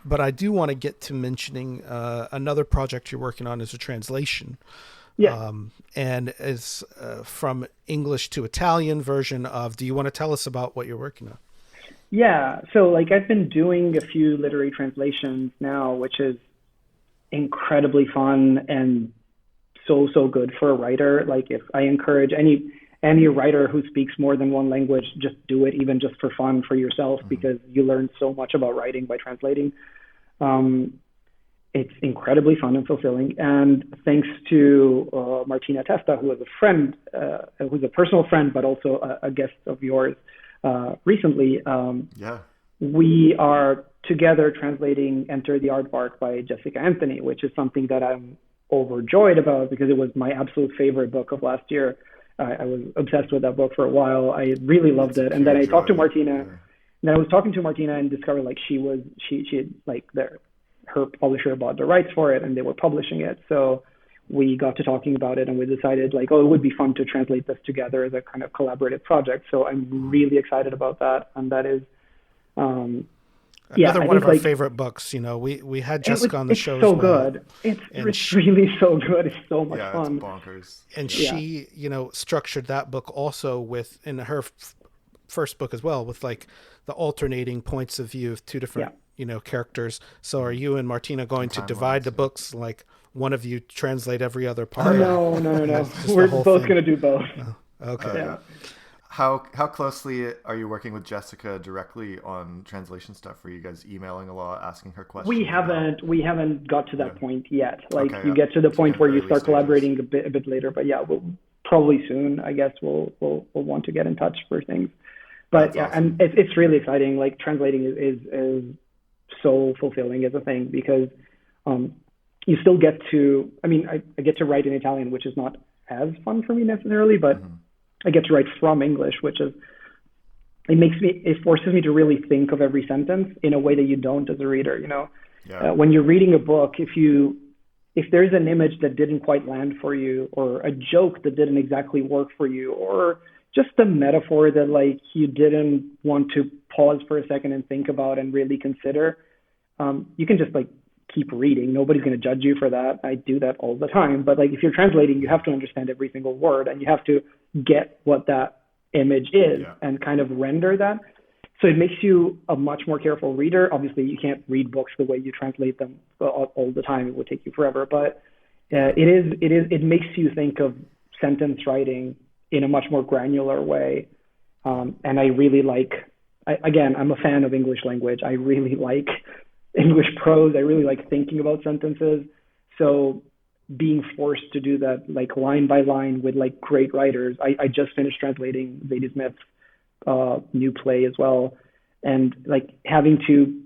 But I do want to get to mentioning another project you're working on is a translation. Yeah. And is from English to Italian version of. Do you want to tell us about what you're working on? Yeah. So like I've been doing a few literary translations now, which is incredibly fun and so good for a writer. Like if I encourage any writer who speaks more than one language, just do it, even just for fun for yourself, because you learn so much about writing by translating. It's incredibly fun and fulfilling. And thanks to Martina Testa, who is a friend, who's a personal friend, but also a guest of yours recently. We are together translating Enter the Aardvark by Jessica Anthony, which is something that I'm overjoyed about because it was my absolute favorite book of last year. I was obsessed with that book for a while. I really loved it. And then I talked to Martina. And then I was talking to Martina and discovered like she had like her publisher bought the rights for it and they were publishing it. So we got to talking about it and we decided like, it would be fun to translate this together as a kind of collaborative project. So I'm really excited about that. And that is Another one of our favorite books. We had Jessica on the show as well. It's really so good. It's so much fun. It's bonkers. And she, structured that book also in her first book as well, with like the alternating points of view of two different, characters. So are you and Martina going to divide the books, like one of you translate every other part? No. We're both going to do both. Oh, okay. Yeah. How closely are you working with Jessica directly on translation stuff? Are you guys emailing a lot, asking her questions? We haven't got to that point yet. You get to the point where you start collaborating a bit later. But we'll probably soon. I guess we'll want to get in touch for things. But awesome. And it's really exciting. Like translating is so fulfilling as a thing, because you still get to. I mean, I get to write in Italian, which is not as fun for me necessarily, but I get to write from English, which is, it forces me to really think of every sentence in a way that you don't as a reader, when you're reading a book, if there's an image that didn't quite land for you, or a joke that didn't exactly work for you, or just a metaphor that you didn't want to pause for a second and think about and really consider, you can just keep reading. Nobody's going to judge you for that. I do that all the time. But if you're translating, you have to understand every single word, and you have to get what that image is and kind of render that. So it makes you a much more careful reader. Obviously, you can't read books the way you translate them all the time. It would take you forever. But it makes you think of sentence writing in a much more granular way. And I really I'm a fan of English language. I really like English prose. I really like thinking about sentences. So being forced to do that line by line with great writers. I just finished translating Zadie Smith's new play as well, and having to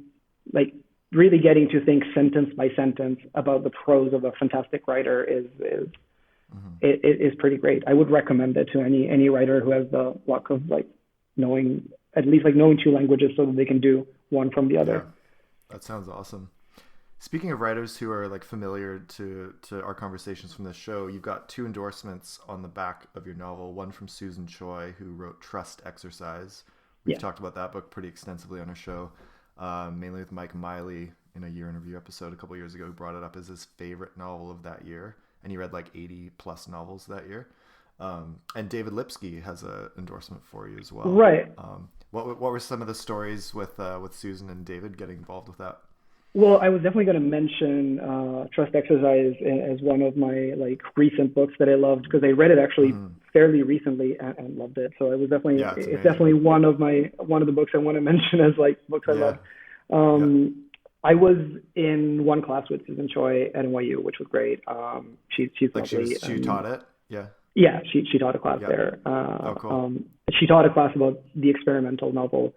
really getting to think sentence by sentence about the prose of a fantastic writer is pretty great. I would recommend it to any writer who has the luck of knowing two languages so that they can do one from the other. Yeah. That sounds awesome. Speaking of writers who are familiar to our conversations from this show, you've got 2 endorsements on the back of your novel. One from Susan Choi, who wrote Trust Exercise. We've talked about that book pretty extensively on our show, mainly with Mike Miley in a year interview episode a couple years ago, who brought it up as his favorite novel of that year. And he read 80 plus novels that year. And David Lipsky has an endorsement for you as well. Right. What were some of the stories with Susan and David getting involved with that? Well, I was definitely going to mention Trust Exercise as one of my recent books that I loved, because I read it actually fairly recently and loved it. So it was definitely it's definitely one of the books I want to mention as books I love. I was in one class with Susan Choi at NYU, which was great. She's lovely. She taught it. Yeah. Yeah, she taught a class there. Cool. She taught a class about the experimental novel.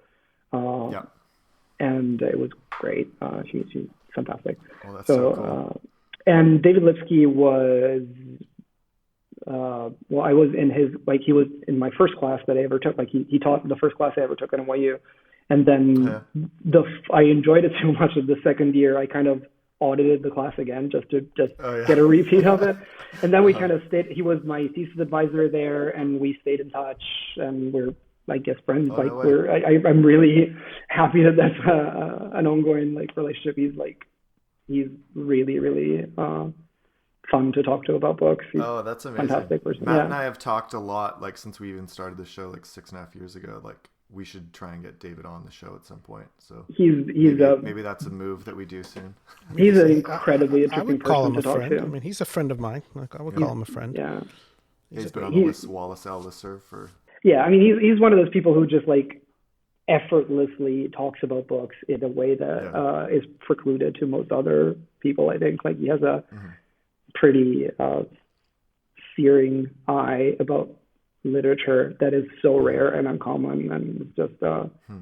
And it was great. She's fantastic. Oh, that's so cool. And David Lipsky was, I was in his, he was in my first class that I ever took. He taught the first class I ever took at NYU. And then I enjoyed it so much that the second year I kind of audited the class again just to get a repeat of it. And then we kind of stayed, he was my thesis advisor there, and we stayed in touch, and we're, I guess, friends. I'm really happy that that's an ongoing relationship. He's really, really fun to talk to about books. He's that's amazing. Fantastic person. Matt and I have talked a lot since we even started the show 6.5 years ago. We should try and get David on the show at some point. So maybe that's a move that we do soon. He's an incredibly interesting person to talk friend. to. I mean, he's a friend of mine. I would call him a friend. Yeah. He's been on the Wallace L listserv for. Yeah, I mean, he's one of those people who just effortlessly talks about books in a way that is precluded to most other people. I think he has a pretty searing eye about literature that is so rare and uncommon, and it's just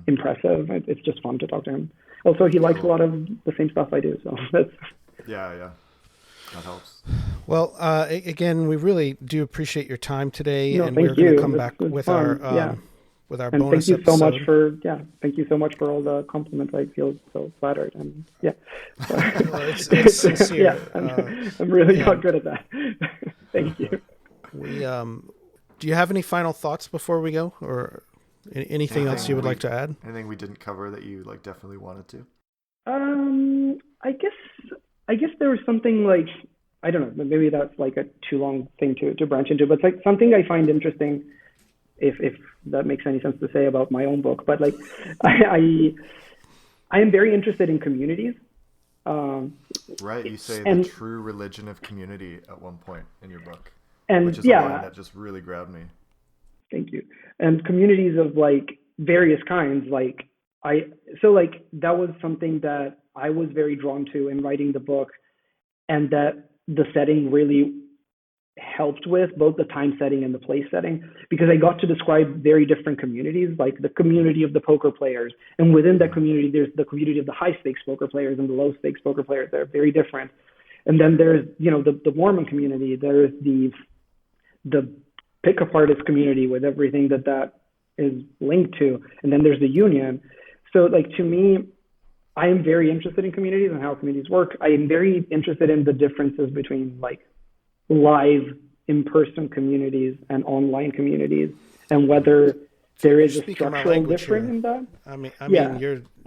impressive. It's just fun to talk to him. Also, he likes a lot of the same stuff I do, so that's that helps. Well, again, we really do appreciate your time today, and we're going to come back with our and bonus thank you so episode. much thank you so much for all the compliments. I feel so flattered, and well, it's sincere. I'm really not good at that. Thank you. We do you have any final thoughts before we go, or Anything else you would like to add? Anything we didn't cover that you like definitely wanted to? I guess there was something like, I don't know, maybe that's like a too long thing to branch into, but it's like something I find interesting, if that makes any sense to say about my own book. But like, I am very interested in communities. Right, you say the true religion of community at one point in your book, and which is a line that just really grabbed me. Thank you. And communities of like various kinds, that was something that I was very drawn to in writing the book, and that the setting really helped with, both the time setting and the place setting, because I got to describe very different communities, like the community of the poker players. And within that community, there's the community of the high stakes poker players and the low stakes poker players that are very different. And then there's, the Mormon community, there's the pickup artist community with everything that is linked to. And then there's the union. So like, to me, I am very interested in communities and how communities work. I am very interested in the differences between like live in-person communities and online communities, and whether there is a structural difference in that. I mean,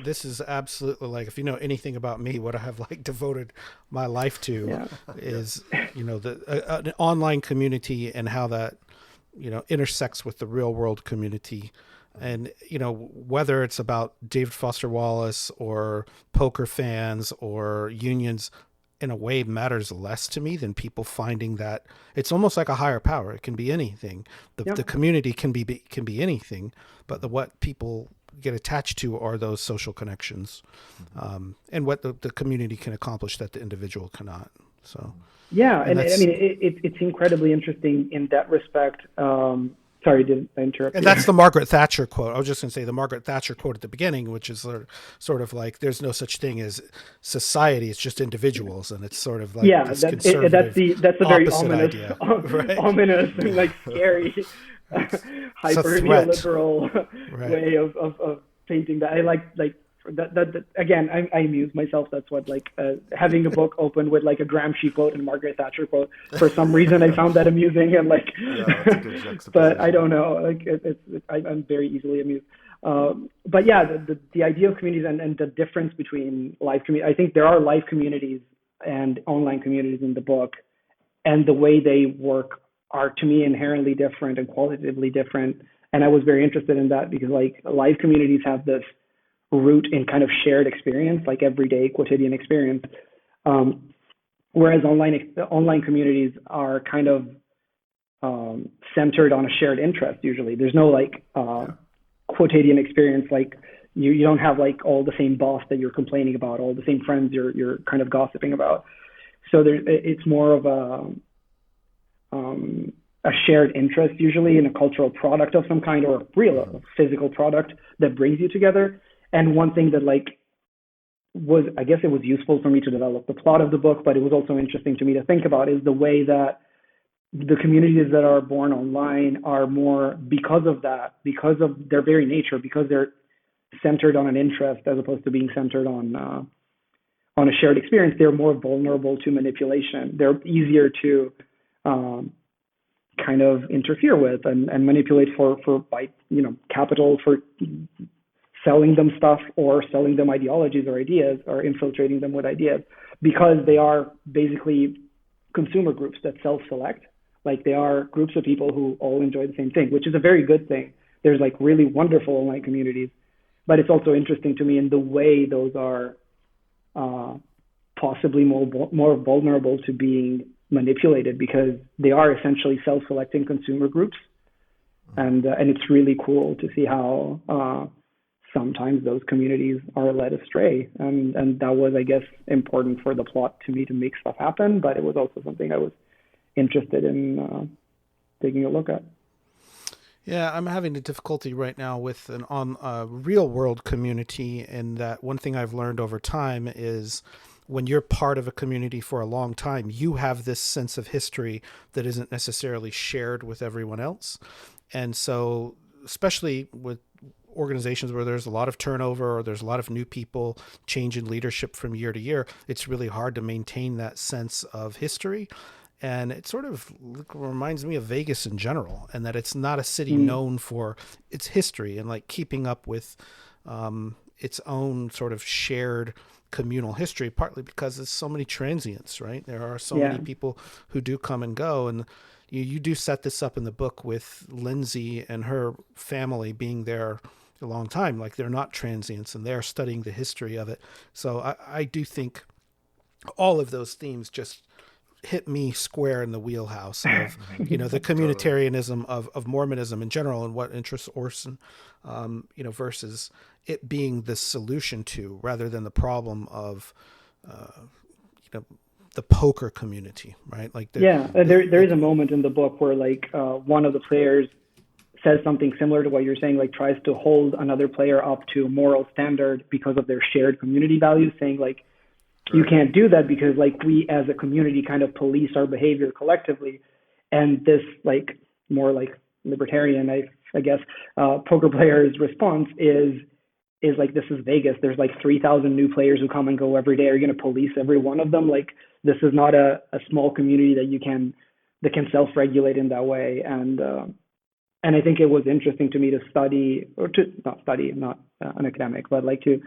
this is absolutely like, if you know anything about me, what I have like devoted my life to is, an online community and how that, intersects with the real world community. And, whether it's about David Foster Wallace or poker fans or unions, in a way matters less to me than people finding that it's almost like a higher power. It can be anything. The community can be anything, but what people get attached to are those social connections, and what the community can accomplish that the individual cannot. So and I mean it's incredibly interesting in that respect. Sorry, did I interrupt? And that's the Margaret Thatcher quote. I was just going to say the Margaret Thatcher quote at the beginning, which is sort of like, there's no such thing as society, it's just individuals. And it's sort of like, that's a very ominous, idea, right? Ominous and like scary, hyper neoliberal way of painting that. I like that again, I amuse myself. That's what, like, having a book open with like a Gramsci quote and a Margaret Thatcher quote, for some reason I found that amusing, and like, but I don't know, like I'm very easily amused. But yeah, the idea of communities and the difference between live community, I think there are live communities and online communities in the book, and the way they work are, to me, inherently different and qualitatively different. And I was very interested in that because like live communities have this root in kind of shared experience, like everyday quotidian experience, whereas online communities are kind of centered on a shared interest. Usually there's no like quotidian experience, like you don't have like all the same boss that you're complaining about, all the same friends you're kind of gossiping about. So it's more of a shared interest, usually in a cultural product of some kind, or a physical product that brings you together. And one thing that like was, I guess it was useful for me to develop the plot of the book, but it was also interesting to me to think about, is the way that the communities that are born online are more, because of their very nature, because they're centered on an interest as opposed to being centered on a shared experience, they're more vulnerable to manipulation. They're easier to kind of interfere with and manipulate for capital, for selling them stuff or selling them ideologies or ideas or infiltrating them with ideas, because they are basically consumer groups that self-select. Like they are groups of people who all enjoy the same thing, which is a very good thing. There's like really wonderful online communities, but it's also interesting to me in the way those are possibly more vulnerable to being manipulated, because they are essentially self-selecting consumer groups. And it's really cool to see how sometimes those communities are led astray. And that was, I guess, important for the plot to me to make stuff happen, but it was also something I was interested in taking a look at. Yeah, I'm having a difficulty right now with a real world community, and that one thing I've learned over time is when you're part of a community for a long time, you have this sense of history that isn't necessarily shared with everyone else. And so, especially with organizations where there's a lot of turnover or there's a lot of new people, change in leadership from year to year, it's really hard to maintain that sense of history. And it sort of reminds me of Vegas in general, and that it's not a city known for its history and like keeping up with its own sort of shared communal history, partly because there's so many transients, right? There are so many people who do come and go. And you do set this up in the book with Lindsay and her family being there a long time. Like they're not transients and they're studying the history of it. So I do think all of those themes just hit me square in the wheelhouse of, the communitarianism of Mormonism in general and what interests Orson, versus it being the solution to rather than the problem of, the poker community, right? Like there is a moment in the book where like one of the players says something similar to what you're saying, like tries to hold another player up to a moral standard because of their shared community values, saying like, you can't do that because like we as a community kind of police our behavior collectively. And this like more like libertarian, I guess, poker player's response is like, this is Vegas. There's like 3,000 new players who come and go every day. Are you going to police every one of them? Like this is not a small community that can self-regulate in that way. And I think it was interesting to me to study, or to not study, not an academic, but like to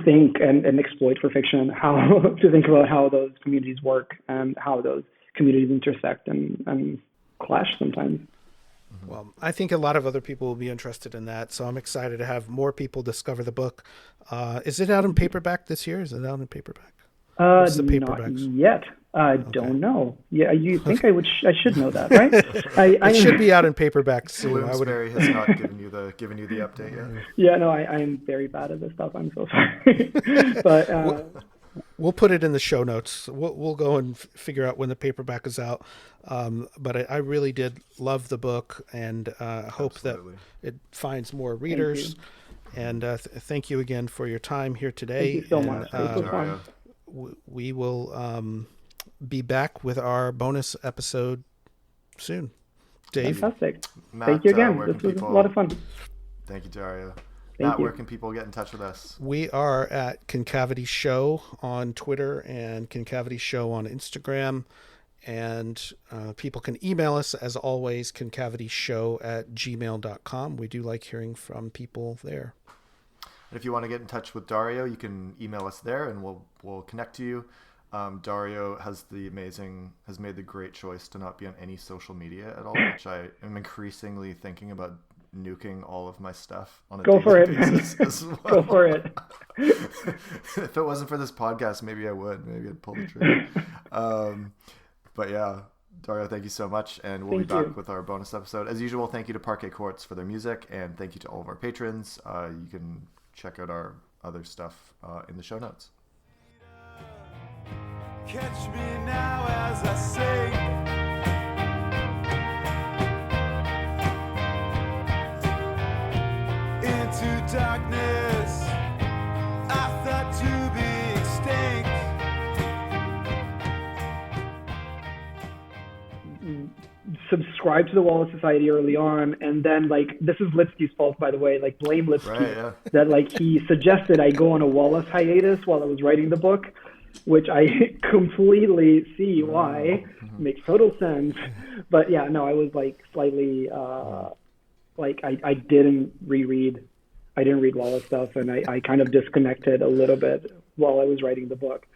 think and exploit for fiction, how to think about how those communities work and how those communities intersect and clash sometimes. Well, I think a lot of other people will be interested in that, so I'm excited to have more people discover the book. Is it out in paperback this year? Is it out in paperback? What's the paperback? Not yet. I don't know. Yeah, you think I should know that, right? It should be out in paperback soon. Bloomsbury has not given you the update yet. Yeah, no, I'm very bad at this stuff. I'm so sorry. But we'll put it in the show notes. We'll go and figure out when the paperback is out. But I really did love the book, and hope that it finds more readers. And thank you again for your time here today. Thank you so much. It was fun. We will be back with our bonus episode soon. Dave? Fantastic. Matt, thank you again. This was a lot of fun. Thank you, Dario. Matt, where can people get in touch with us? We are at Concavity Show on Twitter and Concavity Show on Instagram. And people can email us, as always, concavityshow@gmail.com. We do like hearing from people there. And if you want to get in touch with Dario, you can email us there and we'll connect to you. Dario has made the great choice to not be on any social media at all, which I am increasingly thinking about nuking all of my stuff on a daily basis as well. Go for it. If it wasn't for this podcast, maybe I would. Maybe I'd pull the trigger. But yeah, Dario, thank you so much, and we'll be back with our bonus episode. As usual, thank you to Parquet Courts for their music, and thank you to all of our patrons. You can check out our other stuff in the show notes. Catch me now as I sing into darkness. I thought to be extinct. Subscribe to the Wallace Society early on, and then like this is Lipsky's fault, by the way. Like blame Lipsky, right, yeah. That like he suggested I go on a Wallace hiatus while I was writing the book, which I completely see why. Makes total sense. But yeah, no, I was like slightly like I didn't read Wallace stuff, and I kind of disconnected a little bit while I was writing the book.